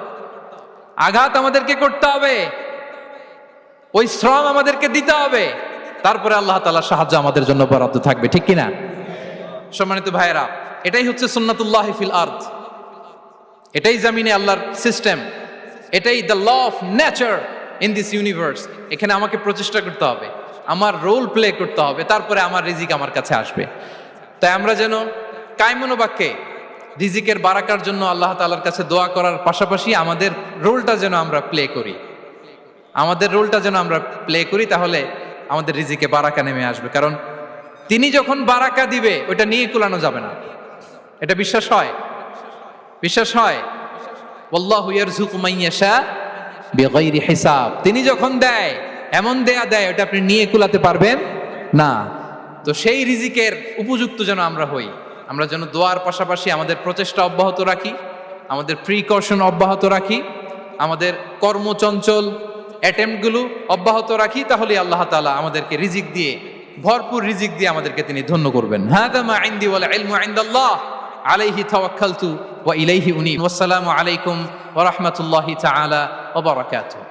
আঘাত আমাদেরকে করতে হবে, ওই শ্রম আমাদেরকে দিতে হবে, তারপরে আল্লাহ তাআলার সাহায্য আমাদের জন্য বরাদ্দ থাকবে, ঠিক কিনা? সম্মানিত ভাইয়েরা, এটাই হচ্ছে সুন্নাতুল্লাহ ফিল আরদ, এটাই জামিনে আল্লাহর সিস্টেম, এটাই the law of nature in this universe. এখানে আমাকে প্রচেষ্টা করতে হবে, আমার রোল প্লে করতে হবে, তারপরে আমার রিজিক আমার কাছে আসবে। তাই আমরা যেন কায়মনো বাক্যে রিজিকের বারাকার জন্য আল্লাহ তাআলার কাছে দোয়া করার পাশাপাশি আমাদের রোলটা যেন আমরা প্লে করি, আমাদের রোলটা যেন আমরা প্লে করি, তাহলে আমাদের রিজিকে বারাকা নেমে আসবে। কারণ তিনি যখন বারাকা দিবে ওটা নিয়ে কুলানো যাবে না। এটা বিশ্বাস হয়? বিশ্বাস হয়? ওয়াল্লাহু ইয়ারযুকু মান ইয়াশা বিগাইরি হিসাব। তিনি যখন দেয়, এমন দেয় ওটা আপনি নিয়ে কুলাতে পারবেন না। তো সেই রিজিকের উপযুক্ত যেন আমরা হই, আমরা যেন দোয়ার পাশাপাশি আমাদের প্রচেষ্টা অব্যাহত রাখি, আমাদের প্রিকশন অব্যাহত রাখি, আমাদের কর্মচঞ্চল অ্যাটেম্পটগুলো অব্যাহত রাখি, তাহলে আল্লাহ তাআলা আমাদেরকে রিজিক দিয়ে, ভরপুর রিজিক দিয়ে আমাদেরকে তিনি ধন্য করবেন। হাযা মা ইনদি ওয়াল ইলমু ইনদাল্লাহ আলাইহি তাওয়াক্কালতু ওয়া ইলাইহি উনীব। ওয়াসসালামু আলাইকুম ওয়া রাহমাতুল্লাহি তাআলা ওয়া বারাকাতুহু।